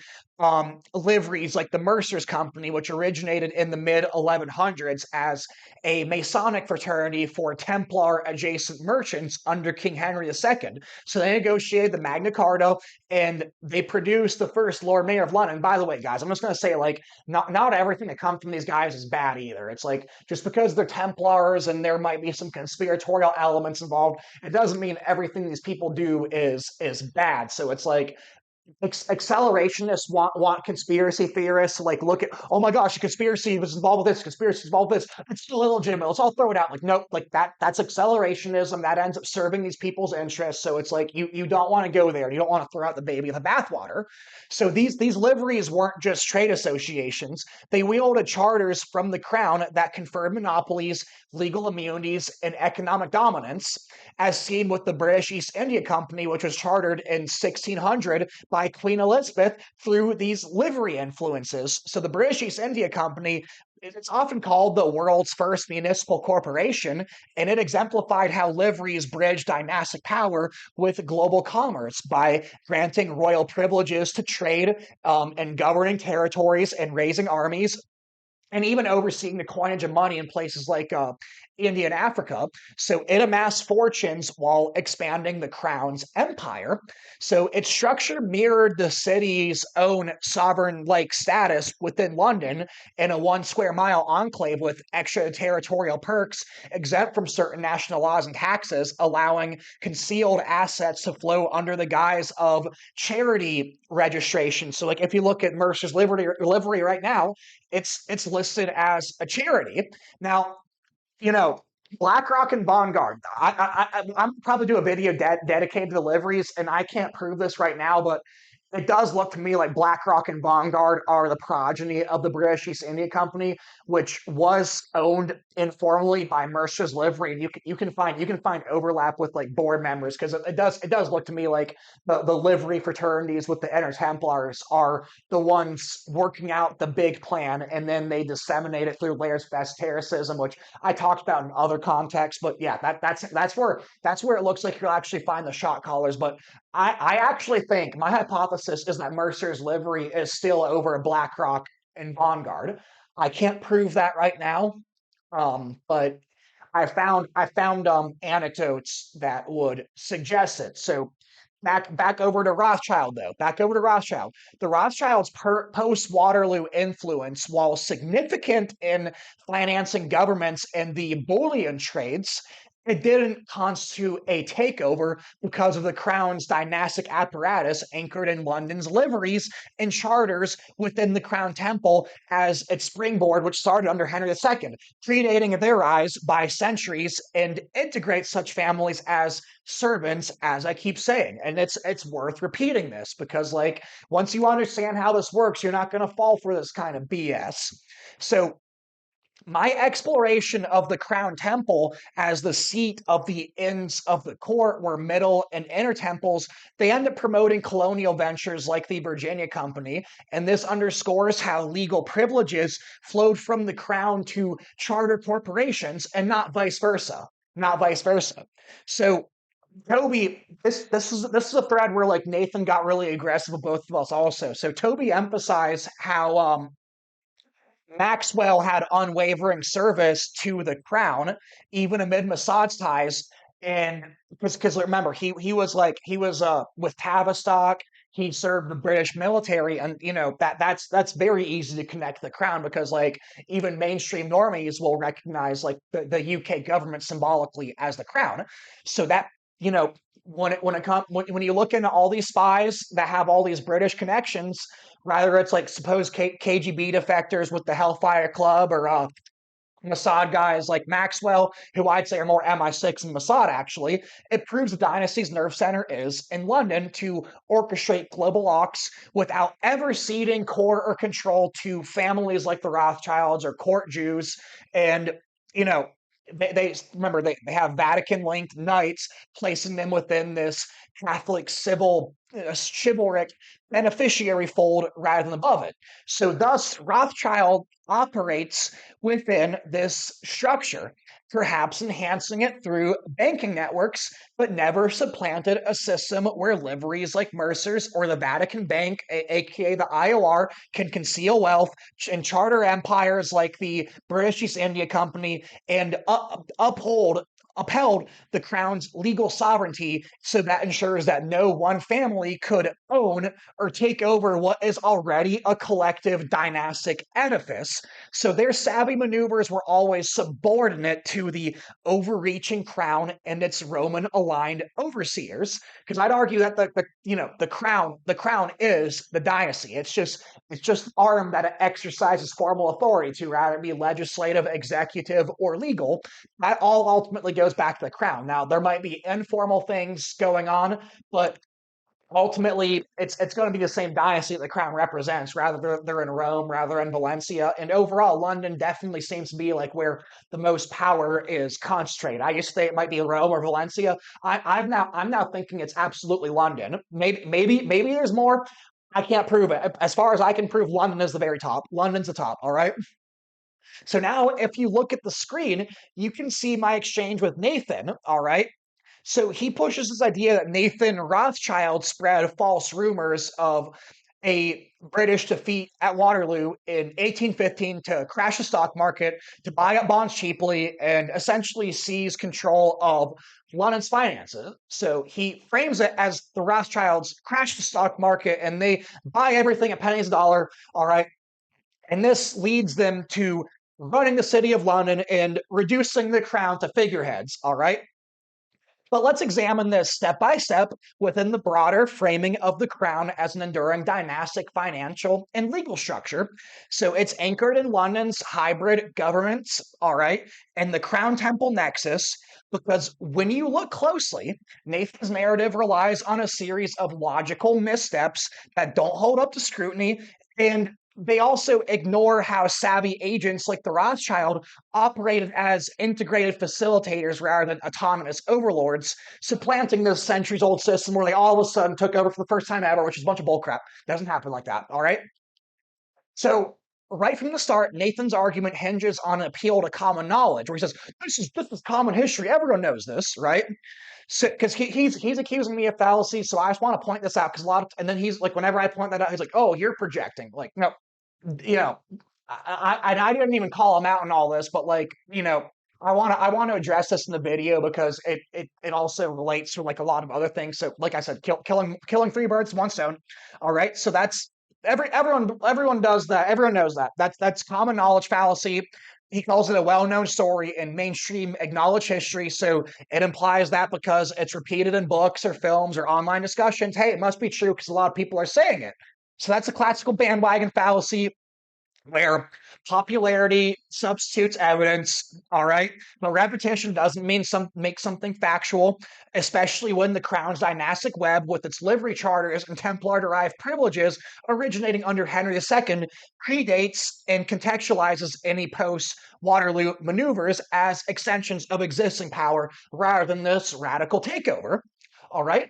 liveries like the Mercer's Company, which originated in the mid 1100s as a Masonic fraternity for Templar adjacent merchants under King Henry II. So they negotiated the Magna Carta and they produced the first Lord Mayor of London. By the way, guys, I'm just going to say like not everything that comes from these guys is bad either. It's like just because they're Templars and there might be some conspiratorial elements involved, it doesn't mean everything these people do is bad. So it's like accelerationists want conspiracy theorists to like look at, oh my gosh, a conspiracy was involved with this, conspiracy was involved with this, it's still illegitimate, let's all throw it out. Like no, like that's accelerationism that ends up serving these people's interests. So it's like you don't want to go there, you don't want to throw out the baby with the bathwater. So these liveries weren't just trade associations, they wielded charters from the crown that conferred monopolies, legal immunities, and economic dominance, as seen with the British East India Company, which was chartered in 1600 by Queen Elizabeth through these livery influences. So the British East India Company, it's often called the world's first municipal corporation, and it exemplified how liveries bridge dynastic power with global commerce by granting royal privileges to trade and governing territories and raising armies and even overseeing the coinage of money in places like India and Africa. So it amassed fortunes while expanding the crown's empire. So its structure mirrored the city's own sovereign-like status within London in a 1 square mile enclave with extraterritorial perks exempt from certain national laws and taxes, allowing concealed assets to flow under the guise of charity registration. So like if you look at Mercer's livery right now, it's listed as a charity. Now, you know, BlackRock and Vanguard. I'm probably do a video dedicated to deliveries, and I can't prove this right now, but it does look to me like BlackRock and Vanguard are the progeny of the British East India Company, which was owned informally by Mercer's Livery. And you can find overlap with like board members because it does look to me like the livery fraternities with the Inner Templars are the ones working out the big plan, and then they disseminate it through layers of esotericism, which I talked about in other contexts. But yeah, that's where it looks like you'll actually find the shot callers. But I actually think my hypothesis is that Mercer's livery is still over BlackRock and Vanguard. I can't prove that right now, but I found anecdotes that would suggest it. So back over to Rothschild though. Back over to Rothschild. The Rothschilds' post Waterloo influence, while significant in financing governments and the bullion trades, it didn't constitute a takeover because of the crown's dynastic apparatus anchored in London's liveries and charters within the crown temple as its springboard, which started under Henry II, predating in their eyes by centuries and integrates such families as servants, as I keep saying. And it's worth repeating this because like once you understand how this works, you're not going to fall for this kind of BS. So My exploration of the Crown Temple as the seat of the Inns of the Court, where middle and inner temples, they end up promoting colonial ventures like the Virginia Company, and this underscores how legal privileges flowed from the Crown to charter corporations and not vice versa. Not vice versa. So Toby, this is a thread where like Nathan got really aggressive with both of us also. So Toby emphasized how Maxwell had unwavering service to the crown, even amid Massad's ties. And because remember, he was with Tavistock. He served the British military, and that's very easy to connect the crown because like even mainstream normies will recognize like the UK government symbolically as the crown. So that you know when you look into all these spies that have all these British connections, rather it's like supposed KGB defectors with the Hellfire Club or Mossad guys like Maxwell, who I'd say are more MI6 and Mossad actually, it proves the dynasty's nerve center is in London to orchestrate global ops without ever ceding core or control to families like the Rothschilds or court Jews. And, you know, they remember they have Vatican linked knights, placing them within this Catholic civil chivalric beneficiary fold rather than above it. So thus Rothschild operates within this structure, perhaps enhancing it through banking networks, but never supplanted a system where liveries like Mercer's or the Vatican Bank, aka the IOR, can conceal wealth, and charter empires like the British East India Company, and upheld the crown's legal sovereignty, so that ensures that no one family could own or take over what is already a collective dynastic edifice. So their savvy maneuvers were always subordinate to the overreaching crown and its Roman aligned overseers. Because I'd argue that the crown is the dynasty. It's just arm that it exercises formal authority to, rather be legislative, executive, or legal. That all ultimately goes back to the crown. Now there might be informal things going on, but ultimately it's going to be the same dynasty that the crown represents, rather they're in Rome, rather in Valencia, and overall London definitely seems to be like where the most power is concentrated. I used to think it might be Rome or Valencia. I'm now thinking it's absolutely London. Maybe there's more. I can't prove it. As far as I can prove, London is the very top. London's the top. All right. So now if you look at the screen, you can see my exchange with Nathan. All right. So he pushes this idea that Nathan Rothschild spread false rumors of a British defeat at Waterloo in 1815 to crash the stock market, to buy up bonds cheaply, and essentially seize control of London's finances. So he frames it as the Rothschilds crash the stock market and they buy everything at pennies a dollar. All right. And this leads them to running the city of London and reducing the crown to figureheads. All right. But let's examine this step by step within the broader framing of the crown as an enduring dynastic financial and legal structure. So it's anchored in London's hybrid governments, all right, and the crown temple nexus. Because when you look closely, Nathan's narrative relies on a series of logical missteps that don't hold up to scrutiny, and they also ignore how savvy agents like the Rothschild operated as integrated facilitators rather than autonomous overlords, supplanting this centuries old system where they all of a sudden took over for the first time ever, which is a bunch of bullcrap. Doesn't happen like that. All right. So right from the start, Nathan's argument hinges on an appeal to common knowledge, where he says, this is common history. Everyone knows this, right? So because he's accusing me of fallacy, so I just want to point this out because and then he's like, whenever I point that out, he's like, oh, you're projecting. Like, no, you know, I didn't even call him out in all this, but like, I want to address this in the video because it also relates to like a lot of other things. So, like I said, killing three birds with one stone. All right, so that's everyone does that. Everyone knows that. That's common knowledge fallacy. He calls it a well-known story in mainstream acknowledged history, so it implies that because it's repeated in books or films or online discussions, hey, it must be true because a lot of people are saying it. So that's a classical bandwagon fallacy. where popularity substitutes evidence, all right? But repetition doesn't mean make something factual, especially when the crown's dynastic web with its livery charters and Templar-derived privileges originating under Henry II predates and contextualizes any post-Waterloo maneuvers as extensions of existing power rather than this radical takeover, all right?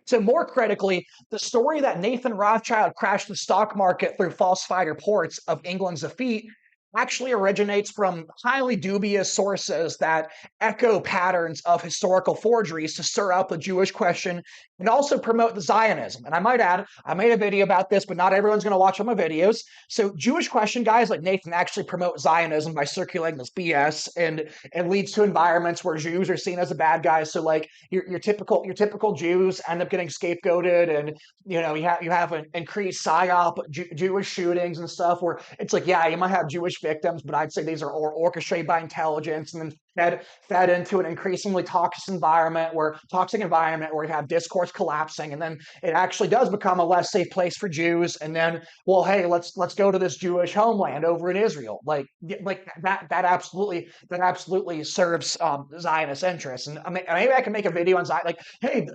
So, more critically, the story that Nathan Rothschild crashed the stock market through falsified reports of England's defeat actually originates from highly dubious sources that echo patterns of historical forgeries to stir up the Jewish question and also promote the Zionism. And I might add, I made a video about this, but not everyone's going to watch all my videos. So, Jewish question guys like Nathan actually promote Zionism by circulating this BS, and it leads to environments where Jews are seen as a bad guy. So, like, your typical Jews end up getting scapegoated, and you have an increased psyop Jewish shootings and stuff where it's like, yeah, you might have Jewish victims, but I'd say these are orchestrated by intelligence and then fed into an increasingly toxic environment where you have discourse collapsing, and then it actually does become a less safe place for Jews. And then, well, hey, let's go to this Jewish homeland over in Israel, like that absolutely serves Zionist interests. And I mean, maybe I can make a video on Zion, like, hey,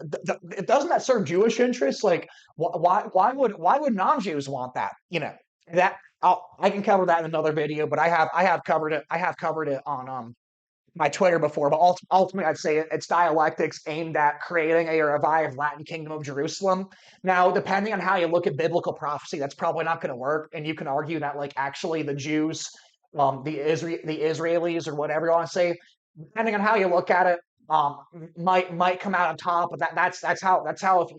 doesn't that serve Jewish interests? Like, why would non-Jews want that? That I can cover that in another video, but I have covered it. I have covered it on my Twitter before. But ultimately, I'd say it's dialectics aimed at creating a revived Latin Kingdom of Jerusalem. Now, depending on how you look at biblical prophecy, that's probably not going to work. And you can argue that, like, actually the Jews, the Israelis, or whatever you want to say, depending on how you look at it, might come out on top. But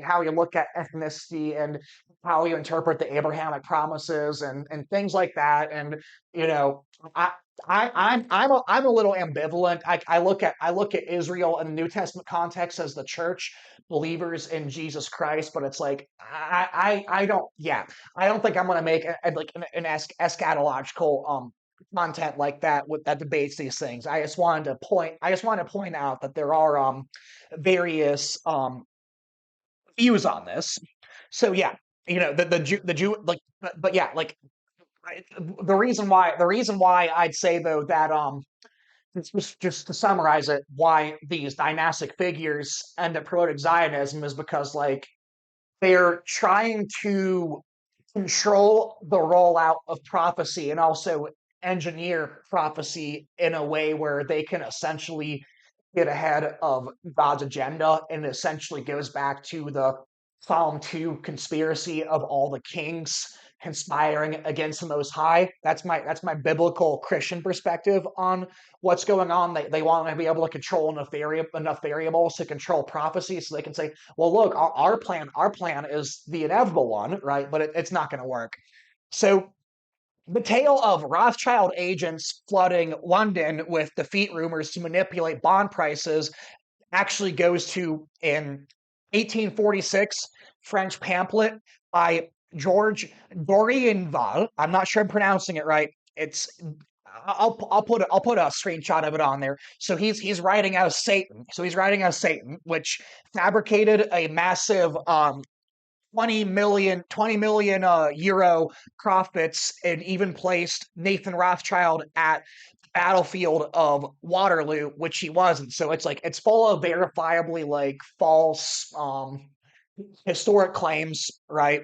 how you look at ethnicity and how you interpret the Abrahamic promises and things like that. And you know, I. I'm a little ambivalent. I look at Israel in the New Testament context as the church, believers in Jesus Christ, but it's like I don't, yeah, I don't think I'm going to make like an eschatological content like that that debates these things. I just wanted to point out that there are various views on this. So yeah, the Jew, like, but yeah, like, the reason why I'd say though that just to summarize it, why these dynastic figures end up promoting Zionism is because, like, they're trying to control the rollout of prophecy and also engineer prophecy in a way where they can essentially get ahead of God's agenda. And it essentially goes back to the Psalm 2 conspiracy of all the kings conspiring against the Most High. That's my biblical Christian perspective on what's going on. They want to be able to control enough variables to control prophecy, so they can say, well, look, our plan is the inevitable one, right? But it's not going to work. So the tale of Rothschild agents flooding London with defeat rumors to manipulate bond prices actually goes to an 1846 French pamphlet by George Dorienval. I'm not sure I'm pronouncing it right. I'll put a screenshot of it on there. So he's writing as Satan. So he's writing as Satan, which fabricated a massive 20 million euro profits, and even placed Nathan Rothschild at the battlefield of Waterloo, which he wasn't. So it's like, it's full of verifiably, like, false historic claims, right?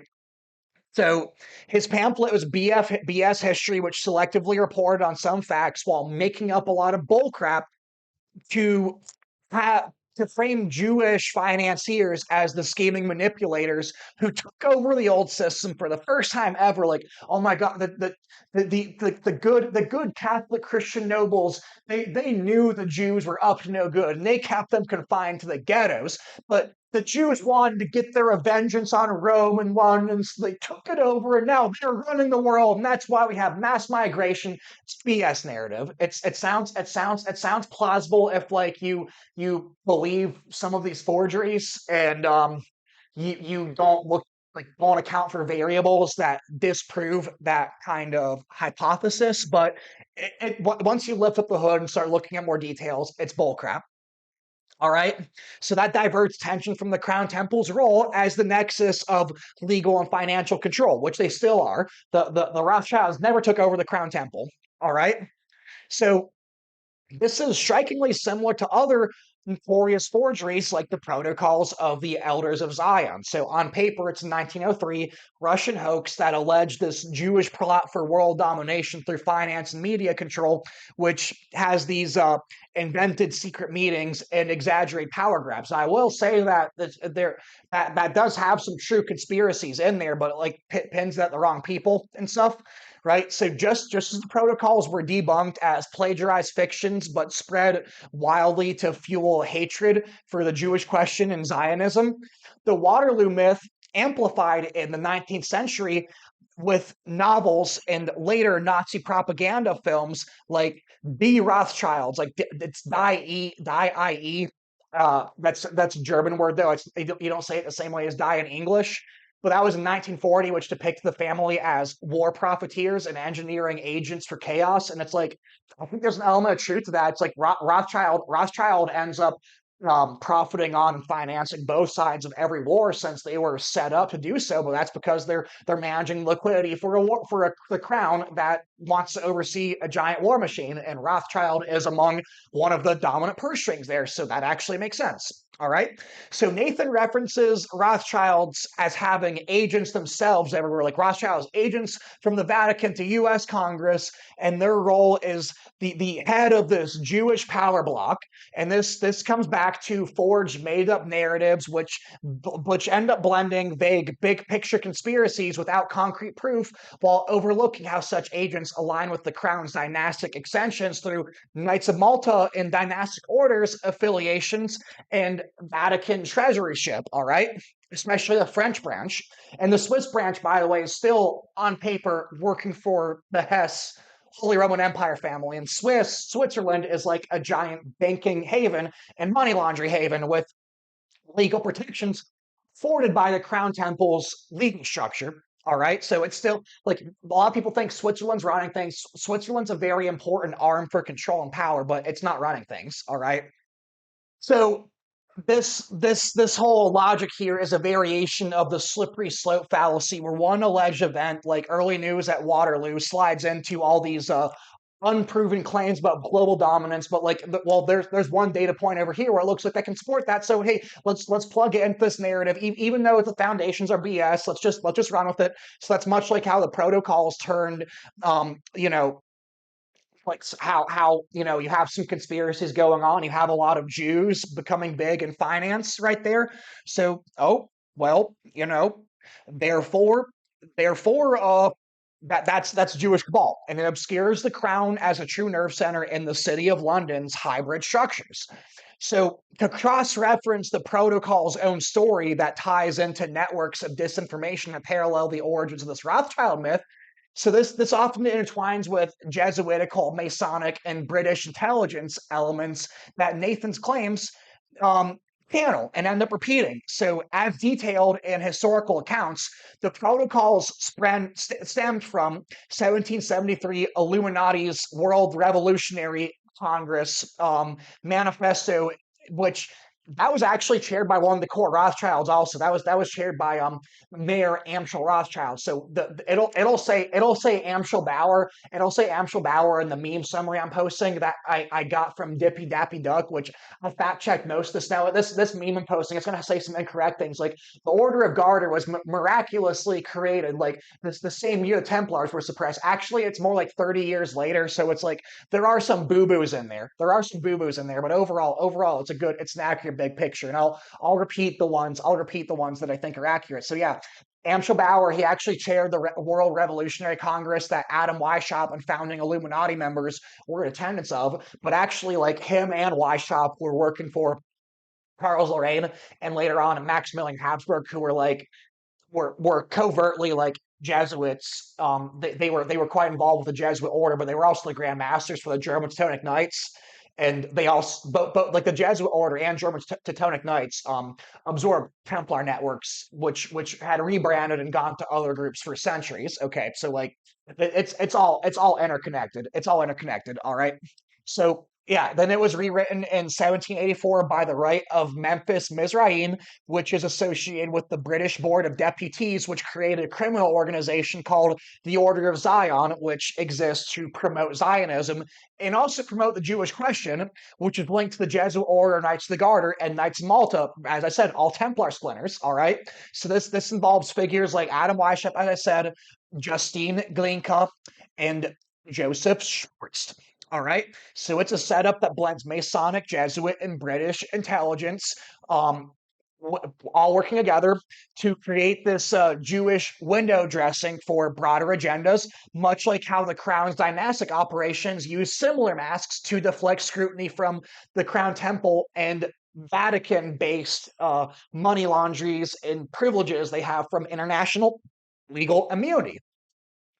So his pamphlet was BS history, which selectively reported on some facts while making up a lot of bullcrap to have to frame Jewish financiers as the scheming manipulators who took over the old system for the first time ever. Like, oh my God, the good Catholic Christian nobles, they knew the Jews were up to no good, and they kept them confined to the ghettos. But the Jews wanted to get their vengeance on Rome and London, so they took it over, and now they're running the world, and that's why we have mass migration. It's BS narrative. It sounds plausible if, like, you believe some of these forgeries, and you don't account for variables that disprove that kind of hypothesis. But once you lift up the hood and start looking at more details, it's bullcrap. All right. So that diverts tension from the Crown Temple's role as the nexus of legal and financial control, which they still are. The Rothschilds never took over the Crown Temple. All right. So this is strikingly similar to other notorious forgeries like the Protocols of the Elders of Zion. So, on paper, it's a 1903 Russian hoax that alleged this Jewish plot for world domination through finance and media control, which has these invented secret meetings and exaggerated power grabs. I will say that that does have some true conspiracies in there, but it like pins at the wrong people and stuff, right? So just as the protocols were debunked as plagiarized fictions, but spread wildly to fuel hatred for the Jewish question and Zionism, the Waterloo myth amplified in the 19th century with novels and later Nazi propaganda films like Die Rothschilds, like it's Die I-E. That's a German word though. It's you don't say it the same way as die in English. But that was in 1940, which depicted the family as war profiteers and engineering agents for chaos. And it's like, I think there's an element of truth to that. It's like Rothschild ends up profiting on and financing both sides of every war since they were set up to do so. But that's because they're managing liquidity for the crown that wants to oversee a giant war machine, and Rothschild is among one of the dominant purse strings there. So that actually makes sense. All right. So Nathan references Rothschilds as having agents themselves everywhere, like Rothschilds agents from the Vatican to U.S. Congress, and their role is the head of this Jewish power bloc. And this comes back to forged, made up narratives, which end up blending vague, big picture conspiracies without concrete proof, while overlooking how such agents align with the crown's dynastic extensions through Knights of Malta and dynastic orders affiliations and Vatican treasuryship, all right? Especially the French branch. And the Swiss branch, by the way, is still on paper working for the Hesse Holy Roman Empire family. And Switzerland is like a giant banking haven and money laundering haven with legal protections afforded by the Crown Temple's legal structure. All right. So it's still like a lot of people think Switzerland's running things. Switzerland's a very important arm for control and power, but it's not running things. All right. So this whole logic here is a variation of the slippery slope fallacy, where one alleged event, like early news at Waterloo, slides into all these unproven claims about global dominance. But like, well, there's one data point over here where it looks like that can support that. So hey, let's plug it into this narrative, even though the foundations are BS. Let's just run with it. So that's much like how the protocols turned, you know, like how you have some conspiracies going on, you have a lot of Jews becoming big in finance right there. So oh well, therefore therefore that's Jewish cabal, and it obscures the crown as a true nerve center in the city of London's hybrid structures. So, to cross reference the protocol's own story that ties into networks of disinformation that parallel the origins of this Rothschild myth, so this often intertwines with Jesuitical, Masonic, and British intelligence elements that Nathan's claims um, channel and end up repeating. So, as detailed in historical accounts, the protocols stemmed from 1773 Illuminati's World Revolutionary Congress manifesto, which that was actually chaired by one of the core Rothschilds. Also, that was chaired by Mayor Amschel Rothschild. So it'll say Amschel Bauer. It'll say Amschel Bauer in the meme summary I'm posting that I got from Dippy Dappy Duck, which I fact checked most of this. Now this meme I'm posting, it's gonna say some incorrect things. Like the Order of Garter was miraculously created. Like this the same year the Templars were suppressed. Actually, it's more like 30 years later. So it's like there are some boo boos in there. There are some boo boos in there, but overall, it's an accurate big picture. And I'll repeat the ones that I think are accurate. So yeah, Amschel Bauer, he actually chaired the World Revolutionary Congress that Adam Weishaupt and founding Illuminati members were in attendance of. But actually, like him and Weishaupt were working for Charles Lorraine and later on Maximilian Habsburg, who were covertly like Jesuits. They were quite involved with the Jesuit order, but they were also the Grand Masters for the German Teutonic Knights. And they also, both like the Jesuit order and German Teutonic Knights, absorbed Templar networks, which had rebranded and gone to other groups for centuries. Okay, so like it's all interconnected. It's all interconnected. All right. So Yeah, then it was rewritten in 1784 by the Right of Memphis Mizraim, which is associated with the British Board of Deputies, which created a criminal organization called the Order of Zion, which exists to promote Zionism and also promote the Jewish question, which is linked to the Jesuit Order, Knights of the Garter, and Knights of Malta. As I said, all Templar splinters. All right, so this involves figures like Adam Weishaupt, as I said, Justine Glinka, and Joseph Schwartz. All right. So it's a setup that blends Masonic, Jesuit, and British intelligence, um, all working together to create this Jewish window dressing for broader agendas, much like how the Crown's dynastic operations use similar masks to deflect scrutiny from the Crown Temple and Vatican-based money laundries and privileges they have from international legal immunity.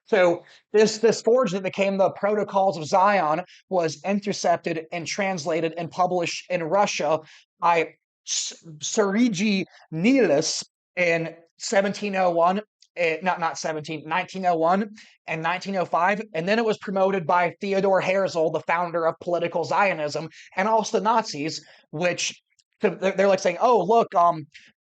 So this forge that became the Protocols of Zion was intercepted and translated and published in Russia by Sergei Nilis in 1701, not 17, 1901 and 1905. And then it was promoted by Theodor Herzl, the founder of political Zionism, and also the Nazis, which they're like saying, oh, look,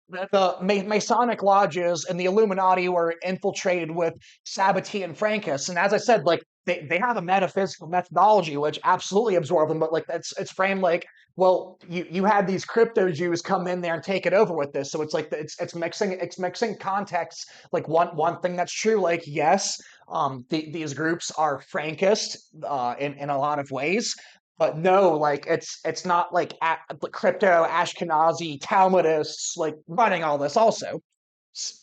the Masonic lodges and the Illuminati were infiltrated with Sabbatean Frankists. And as I said, like they have a metaphysical methodology which absolutely absorbed them, but like it's framed like, well, you had these crypto Jews come in there and take it over with this. So it's like it's mixing contexts. Like one thing that's true, like yes, these groups are Frankist in a lot of ways, but no, like it's not like crypto Ashkenazi Talmudists like running all this also.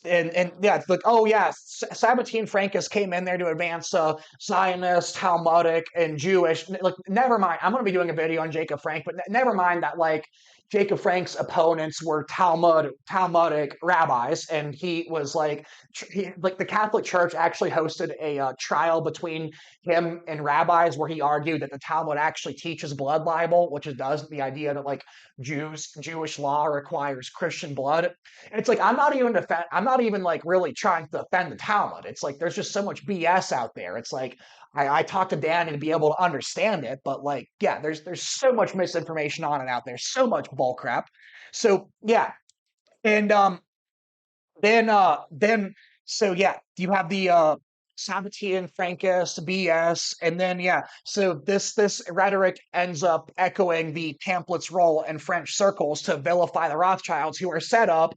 And yeah, it's like, oh yeah, Sabbatean Frankists came in there to advance Zionist, Talmudic, and Jewish. Like, never mind. I'm going to be doing a video on Jacob Frank, but never mind that like Jacob Frank's opponents were Talmudic rabbis, and he was like, like the Catholic Church actually hosted a trial between him and rabbis where he argued that the Talmud actually teaches blood libel, which it does. The idea that like Jewish law requires Christian blood. And it's like I'm not even like really trying to defend the Talmud. It's like there's just so much BS out there. It's like I talked to Danny to be able to understand it, but like, yeah, there's so much misinformation on it out there, so much bull crap. So yeah, and then so yeah, you have the Sabbatean Frankist BS, and then yeah, so this rhetoric ends up echoing the pamphlet's role in French circles to vilify the Rothschilds, who are set up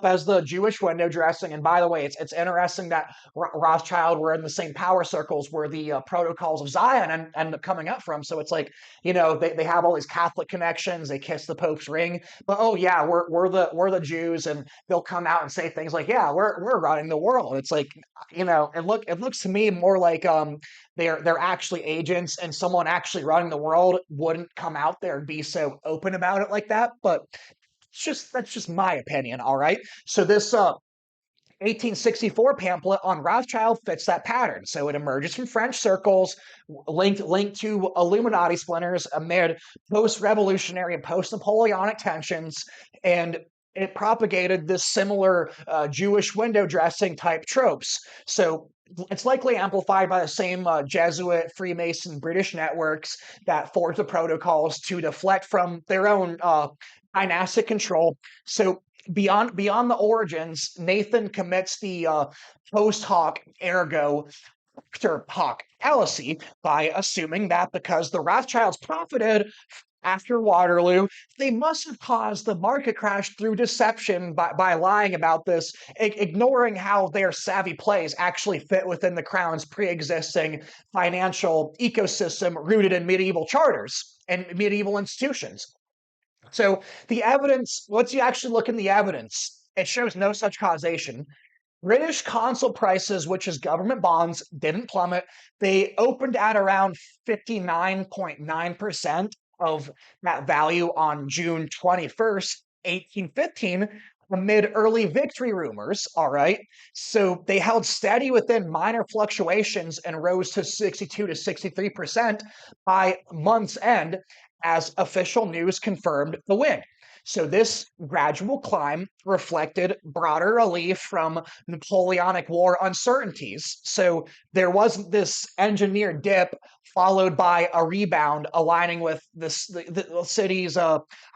as the Jewish window dressing. And by the way, it's interesting that Rothschild were in the same power circles where the Protocols of Zion end up coming up from. So it's like, you know, they have all these Catholic connections. They kiss the Pope's ring, but oh yeah, we're the Jews, and they'll come out and say things like, yeah, we're running the world. It's like, you know, it looks to me more like they're actually agents, and someone actually running the world wouldn't come out there and be so open about it like that. But that's just my opinion. All right. So this 1864 pamphlet on Rothschild fits that pattern. So it emerges from French circles, linked to Illuminati splinters amid post-revolutionary and post-Napoleonic tensions, and it propagated this similar Jewish window dressing type tropes. So it's likely amplified by the same Jesuit, Freemason, British networks that forged the protocols to deflect from their own dynastic control. So beyond the origins, Nathan commits the post hoc ergo after hoc fallacy by assuming that because the Rothschilds profited after Waterloo, they must have caused the market crash through deception by lying about this, ignoring how their savvy plays actually fit within the Crown's pre-existing financial ecosystem rooted in medieval charters and medieval institutions. So the evidence, once you actually look in the evidence, it shows no such causation. British consul prices, which is government bonds, didn't plummet. They opened at around 59.9% of that value on June 21st, 1815, amid early victory rumors. All right. So they held steady within minor fluctuations and rose to 62 to 63% by month's end as official news confirmed the win. So this gradual climb reflected broader relief from Napoleonic War uncertainties. So there wasn't this engineered dip followed by a rebound, aligning with the city's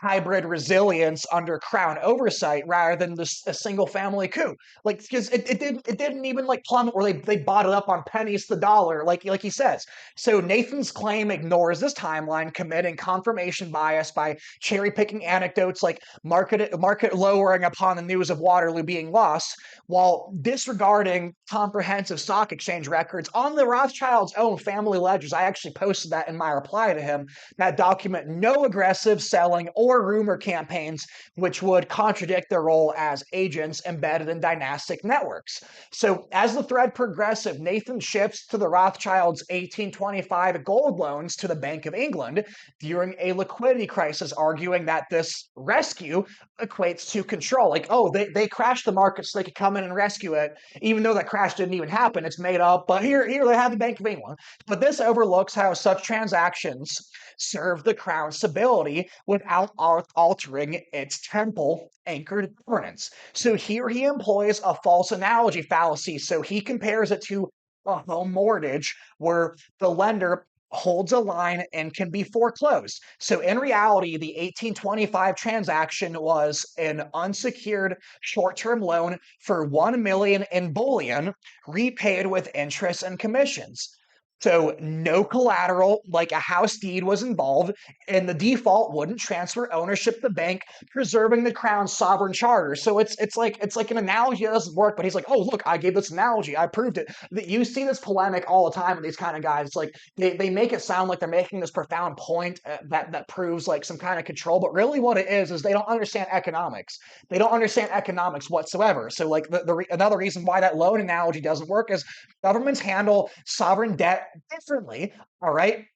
hybrid resilience under crown oversight rather than this a single family coup. Like because it didn't even like plummet where they bought it up on pennies to the dollar, like he says. So Nathan's claim ignores this timeline, committing confirmation bias by cherry picking anecdotes like market lowering upon the news of Waterloo being lost, while disregarding comprehensive stock exchange records on the Rothschilds' own family ledgers. I actually posted that in my reply to him, that document no aggressive selling or rumor campaigns, which would contradict their role as agents embedded in dynastic networks. So, as the thread progressive, Nathan shifts to the Rothschilds' 1825 gold loans to the Bank of England during a liquidity crisis, arguing that this rescue equates to control. Like, oh, they crashed the market so they could come in and rescue it, even though that crash didn't even happen. It's made up, but here they have the Bank of England. But this overlooks how such transactions serve the crown's stability without altering its temple anchored governance. So here he employs a false analogy fallacy. So he compares it to a home mortgage where the lender holds a line and can be foreclosed. So in reality, the 1825 transaction was an unsecured short-term loan for 1 million in bullion, repaid with interest and commissions. So no collateral, like a house deed, was involved, and the default wouldn't transfer ownership to the bank, preserving the crown's sovereign charter. So it's like an analogy that doesn't work, but he's like, oh look, I gave this analogy, I proved it. You see this polemic all the time with these kind of guys. It's like they make it sound like they're making this profound point that proves like some kind of control, but really what it is they don't understand economics. They don't understand economics whatsoever. So like another reason why that loan analogy doesn't work is governments handle sovereign debt differently. All right.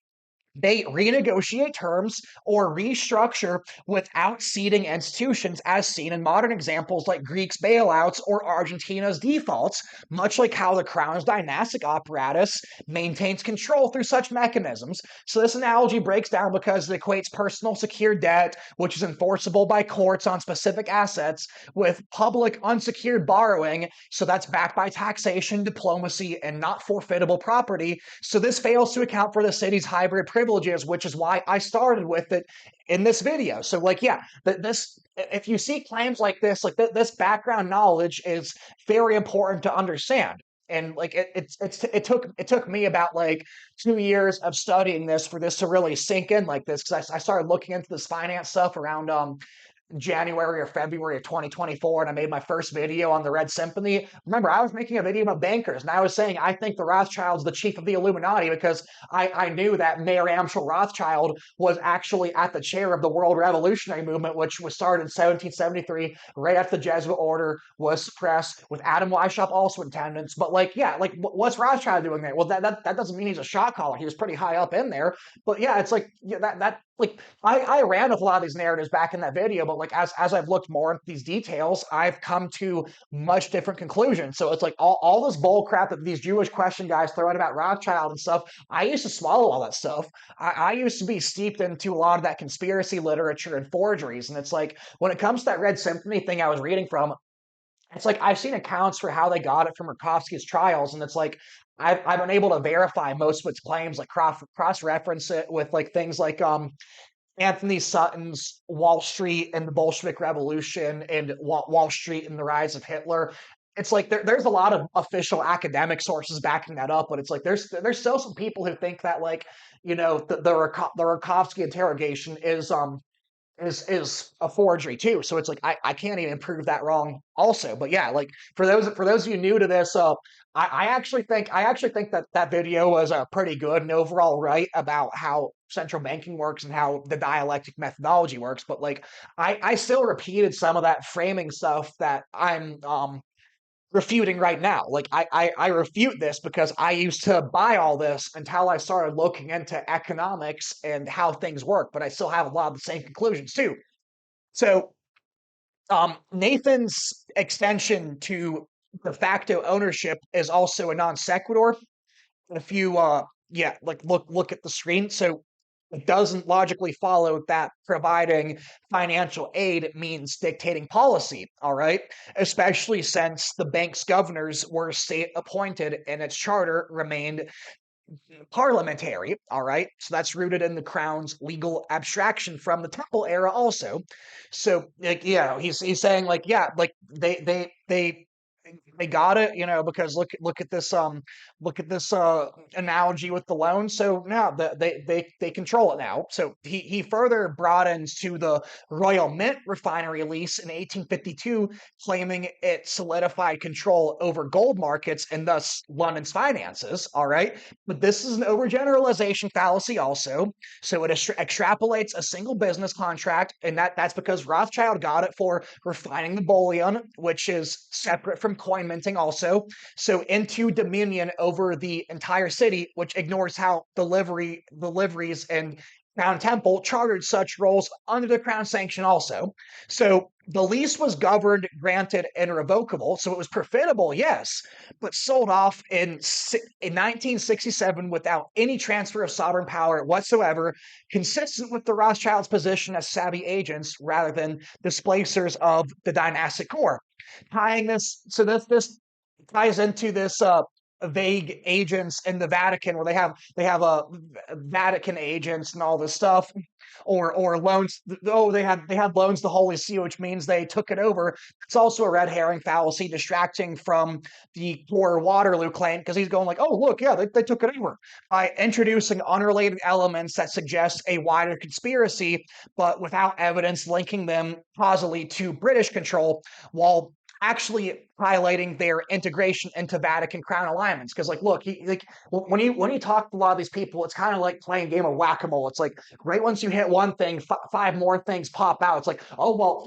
They renegotiate terms or restructure without ceding institutions, as seen in modern examples like Greece's bailouts or Argentina's defaults, much like how the crown's dynastic apparatus maintains control through such mechanisms. So, this analogy breaks down because it equates personal secured debt, which is enforceable by courts on specific assets, with public unsecured borrowing. So, that's backed by taxation, diplomacy, and not forfeitable property. So, this fails to account for the city's hybrid privileges, which is why I started with it in this video. So, like, yeah, this if you see claims like this, like this background knowledge is very important to understand. And like it took me about like 2 years of studying this for this to really sink in like this because I started looking into this finance stuff around January or February of 2024, and I made my first video on the Red Symphony. Remember, I was making a video about bankers, and I was saying I think the Rothschilds the chief of the Illuminati because I knew that Mayor Amschel Rothschild was actually at the chair of the World Revolutionary Movement, which was started in 1773, right after the Jesuit order was suppressed, with Adam Weishaupt also in attendance. But like, yeah, like what's Rothschild doing there? Well, that doesn't mean he's a shot caller. He was pretty high up in there. But yeah, it's like yeah, that like I ran with a lot of these narratives back in that video, but like as I've looked more into these details, I've come to much different conclusions. So it's like all this bull crap that these Jewish question guys throw out about Rothschild and stuff. I used to swallow all that stuff. I used to be steeped into a lot of that conspiracy literature and forgeries. And it's like when it comes to that Red Symphony thing I was reading from, it's like I've seen accounts for how they got it from Rakovsky's trials, and it's like I've been able to verify most of its claims, like cross reference it with like things like Anthony Sutton's Wall Street and the Bolshevik Revolution and Wall Street and the rise of Hitler. It's like there's a lot of official academic sources backing that up, but it's like there's still some people who think that like the Rakovsky interrogation is a forgery too. So it's like I can't even prove that wrong also. But yeah, like for those of you new to this, I actually think that video was pretty good and overall right about how central banking works and how the dialectic methodology works. But like I still repeated some of that framing stuff that I'm refuting right now. Like I refute this because I used to buy all this until I started looking into economics and how things work, but I still have a lot of the same conclusions too. So Nathan's extension to de facto ownership is also a non sequitur. If you yeah, like look at the screen. So it doesn't logically follow that providing financial aid means dictating policy, all right? Especially since the bank's governors were state appointed and its charter remained parliamentary, all right? So that's rooted in the crown's legal abstraction from the temple era also. So like, yeah, he's saying like, yeah, like they got it, because look at this analogy with the loan. So now they control it now. So he further broadens to the Royal Mint refinery lease in 1852, claiming it solidified control over gold markets and thus London's finances. All right, but this is an overgeneralization fallacy also. So it extrapolates a single business contract, and that's because Rothschild got it for refining the bullion, which is separate from coin minting also. So into dominion over the entire city, which ignores how deliveries and Crown Temple chartered such roles under the Crown sanction also. So the lease was governed, granted, and revocable. So it was profitable, yes, but sold off in 1967 without any transfer of sovereign power whatsoever, consistent with the Rothschilds' position as savvy agents rather than displacers of the dynastic core. Tying this, so this ties into this vague agents in the Vatican, where they have Vatican agents and all this stuff, or loans. Oh, they had loans to Holy See, which means they took it over. It's also a red herring fallacy, distracting from the core Waterloo claim, because he's going like, oh look, yeah, they took it over by introducing unrelated elements that suggest a wider conspiracy, but without evidence linking them causally to British control, while actually highlighting their integration into Vatican crown alignments. Because like, look, when you talk to a lot of these people, it's kind of like playing a game of whack-a-mole. It's like right once you hit one thing, five more things pop out. It's like, oh well,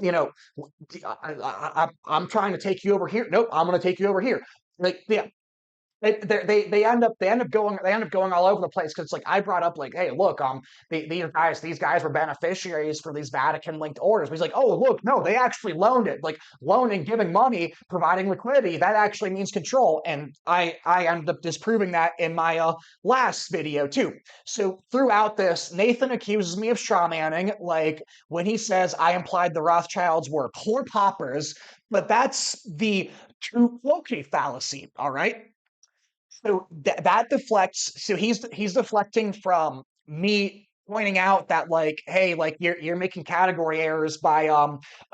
I'm trying to take you over here. Nope, I'm going to take you over here. Like, yeah, they end up going all over the place, because it's like I brought up like, hey, look, these guys were beneficiaries for these Vatican linked orders. But he's like, oh look, no, they actually loaned it. Like loaning, giving money, providing liquidity, that actually means control. And I ended up disproving that in my last video too. So throughout this, Nathan accuses me of strawmanning, like when he says I implied the Rothschilds were poor paupers, but that's the true locate fallacy. All right. So that deflects. So he's deflecting from me pointing out that like, hey, like you're making category errors by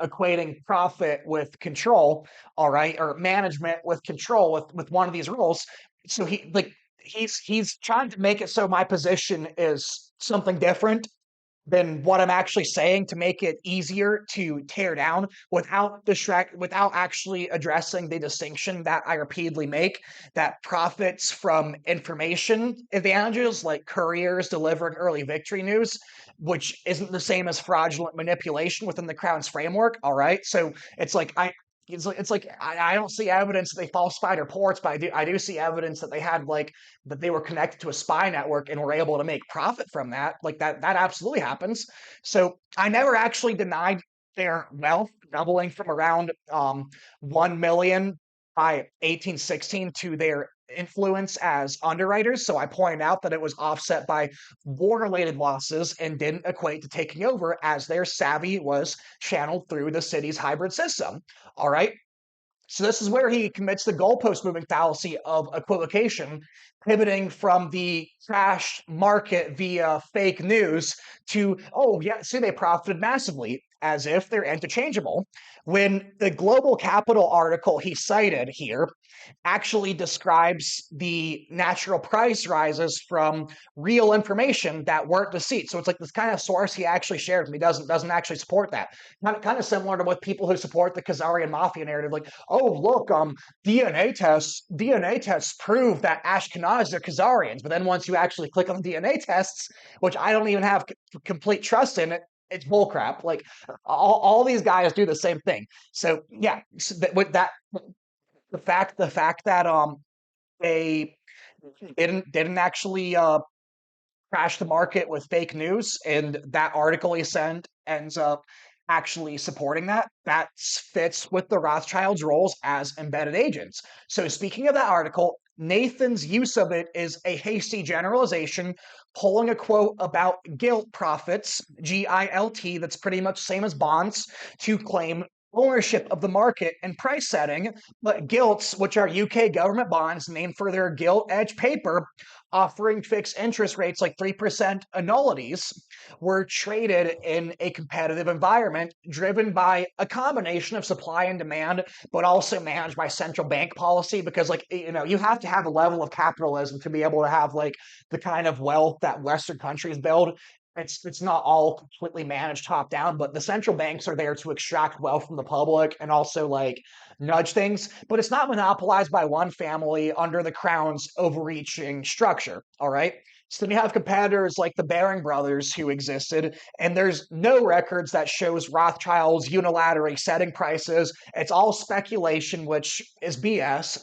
equating profit with control, all right, or management with control with one of these roles. So he's trying to make it so my position is something different than what I'm actually saying, to make it easier to tear down without actually addressing the distinction that I repeatedly make, that profits from information advantages like couriers delivering early victory news, which isn't the same as fraudulent manipulation within the crown's framework. All right. So it's like I don't see evidence that they falsified reports, but I do see evidence that they were connected to a spy network and were able to make profit from that. Like that absolutely happens. So I never actually denied their wealth doubling from around 1 million by 1816 to their influence as underwriters. So I pointed out that it was offset by war-related losses and didn't equate to taking over, as their savvy was channeled through the city's hybrid system. All right. So this is where he commits the goalpost moving fallacy of equivocation, pivoting from the crash market via fake news to, oh yeah, see, they profited massively, as if they're interchangeable. When the Global Capital article he cited here actually describes the natural price rises from real information that weren't deceit. So it's like this kind of source he actually shared with me doesn't actually support that. Kind of similar to what people who support the Khazarian mafia narrative, like, oh look, DNA tests prove that Ashkenazis are Khazarians, but then once you actually click on the DNA tests, which I don't even have complete trust in it, it's bullcrap. Like all these guys do the same thing. So yeah, so with that, the fact that they didn't actually crash the market with fake news, and that article he sent ends up actually supporting that fits with the Rothschilds' roles as embedded agents. So speaking of that article, Nathan's use of it is a hasty generalization, pulling a quote about gilt profits, GILT, that's pretty much the same as bonds, to claim ownership of the market and price setting. But gilts, which are UK government bonds named for their gilt edge paper, offering fixed interest rates like 3% annullities, were traded in a competitive environment driven by a combination of supply and demand, but also managed by central bank policy. Because, like, you have to have a level of capitalism to be able to have like the kind of wealth that Western countries build. It's not all completely managed top down, but the central banks are there to extract wealth from the public and also like nudge things, but it's not monopolized by one family under the crown's overreaching structure. All right. So then you have competitors like the Baring brothers who existed, and there's no records that shows Rothschilds unilaterally setting prices. It's all speculation, which is BS.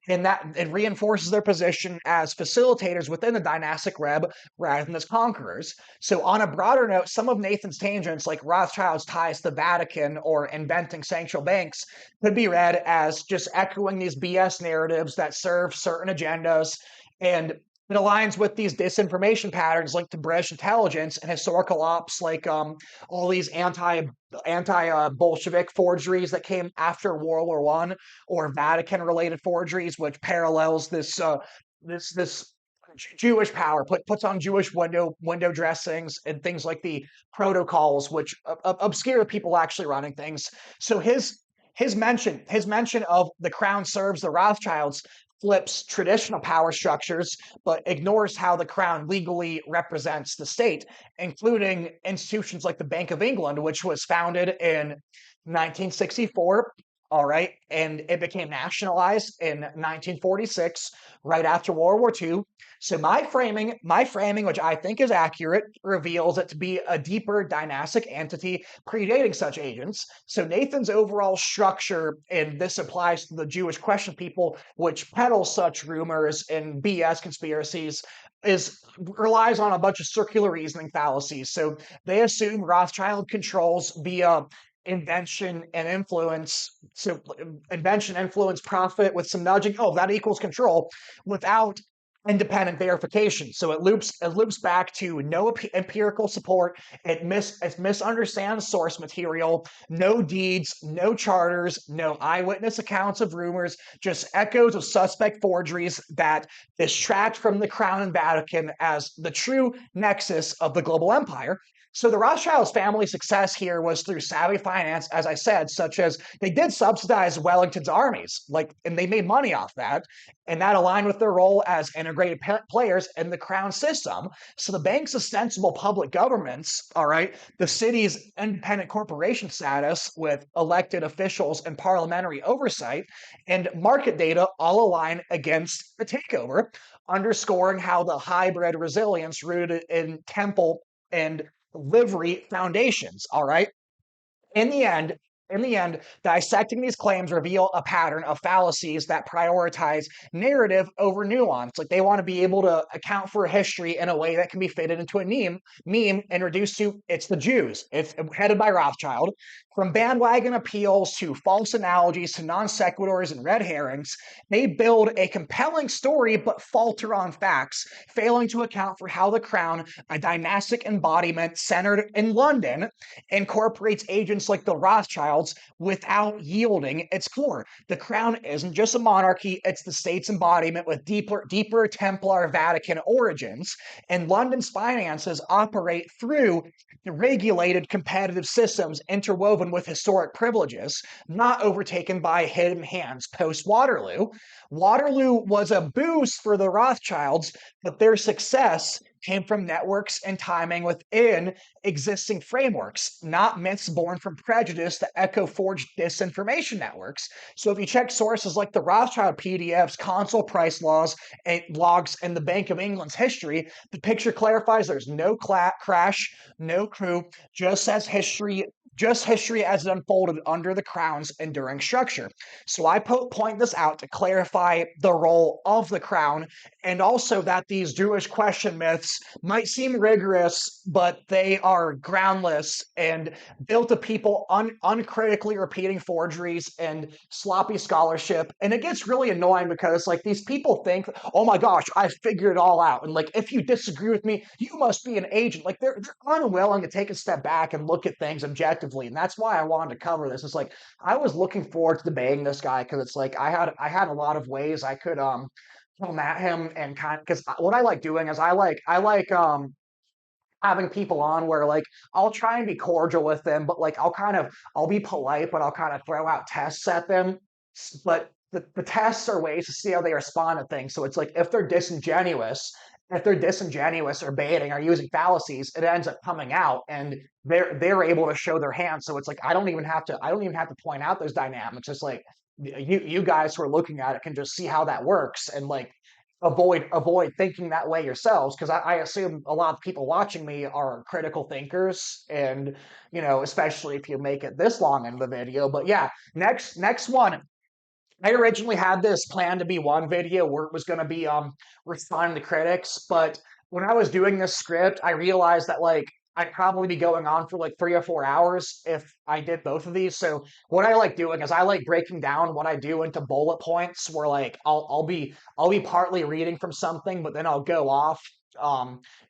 And that it reinforces their position as facilitators within the dynastic web rather than as conquerors. So, on a broader note, some of Nathan's tangents, like Rothschild's ties to the Vatican or inventing central banks, could be read as just echoing these BS narratives that serve certain agendas. And it aligns with these disinformation patterns linked to British intelligence and historical ops, like all these anti Bolshevik forgeries that came after World War One, or Vatican related forgeries, which parallels this Jewish power, puts on Jewish window dressings and things like the protocols, which obscure people actually running things. So his mention of the crown serves the Rothschilds flips traditional power structures, but ignores how the crown legally represents the state, including institutions like the Bank of England, which was founded in 1964. All right, and it became nationalized in 1946, right after World War II. So my framing, which I think is accurate, reveals it to be a deeper dynastic entity predating such agents. So Nathan's overall structure, and this applies to the Jewish question people, which peddle such rumors and BS conspiracies, is relies on a bunch of circular reasoning fallacies. So they assume Rothschild controls via invention and influence. So invention, influence, profit with some nudging. Oh, that equals control, without independent verification. So it loops back to no empirical support. It misunderstands source material, no deeds, no charters, no eyewitness accounts of rumors, just echoes of suspect forgeries that distract from the crown and Vatican as the true nexus of the global empire. So the Rothschilds family success here was through savvy finance, as I said, such as they did subsidize Wellington's armies, and they made money off that, and that aligned with their role as integrated players in the crown system. So the bank's ostensible public governments, all right, the city's independent corporation status with elected officials and parliamentary oversight, and market data all align against the takeover, underscoring how the hybrid resilience rooted in temple and livery foundations. All right. In the end, dissecting these claims reveal a pattern of fallacies that prioritize narrative over nuance. Like, they want to be able to account for history in a way that can be fitted into a meme and reduced to it's the Jews. It's headed by Rothschild. From bandwagon appeals to false analogies to non sequiturs and red herrings, they build a compelling story but falter on facts, failing to account for how the crown, a dynastic embodiment centered in London, incorporates agents like the Rothschilds without yielding its core. The crown isn't just a monarchy, it's the state's embodiment with deeper Templar Vatican origins, and London's finances operate through regulated competitive systems interwoven with historic privileges, not overtaken by hidden hands post Waterloo. Waterloo was a boost for the Rothschilds, but their success came from networks and timing within existing frameworks, not myths born from prejudice that echo forged disinformation networks. So if you check sources like the Rothschild PDFs, console price laws, and logs, and the Bank of England's history, the picture clarifies there's no crash, no crew, just as history just history as it unfolded under the crown's enduring structure. So I point this out to clarify the role of the crown, and also that these Jewish question myths might seem rigorous, but they are groundless and built of people uncritically repeating forgeries and sloppy scholarship. And it gets really annoying because like these people think, oh my gosh, I figured it all out. And like if you disagree with me, you must be an agent. Like they're unwilling to take a step back and look at things objectively. And that's why I wanted to cover this. It's like I was looking forward to debating this guy because it's like I had a lot of ways I could come at him and kind of because what I like doing is I like having people on where like I'll try and be cordial with them, but like I'll be polite, but I'll kind of throw out tests at them. But the tests are ways to see how they respond to things. So it's like if they're disingenuous or baiting or using fallacies, it ends up coming out and they're able to show their hand. So it's like I don't even have to point out those dynamics. It's like you guys who are looking at it can just see how that works and like avoid thinking that way yourselves because I assume a lot of people watching me are critical thinkers and especially if you make it this long in the video. But yeah, next one, I originally had this planned to be one video where it was going to be responding to critics, but when I was doing this script, I realized that like I'd probably be going on for like 3 or 4 hours if I did both of these. So what I like doing is I like breaking down what I do into bullet points where like I'll be partly reading from something, but then I'll go off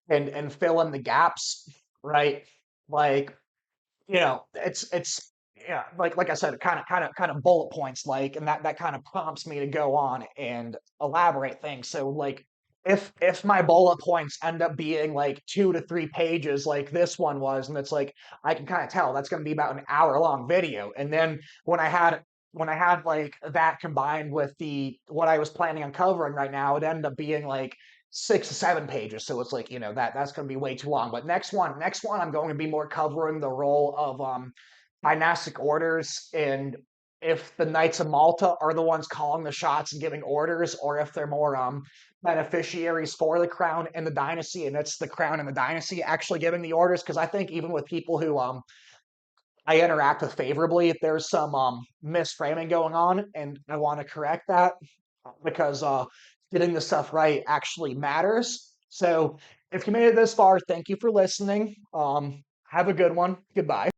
and fill in the gaps, right? Like it's yeah, like I said, kind of bullet points, like, and that kind of prompts me to go on and elaborate things. So like if my bullet points end up being like 2 to 3 pages like this one was, and it's like I can kind of tell that's going to be about an hour long video. And then when I had like that combined with the what I was planning on covering right now, it ended up being like 6 to 7 pages. So it's like, that's going to be way too long. But next one, I'm going to be more covering the role of dynastic orders and if the Knights of Malta are the ones calling the shots and giving orders, or if they're more beneficiaries for the crown and the dynasty, and it's the crown and the dynasty actually giving the orders. Because I think even with people who I interact with favorably, there's some misframing going on, and I want to correct that because getting the stuff right actually matters. So if you made it this far, thank you for listening. Have a good one. Goodbye.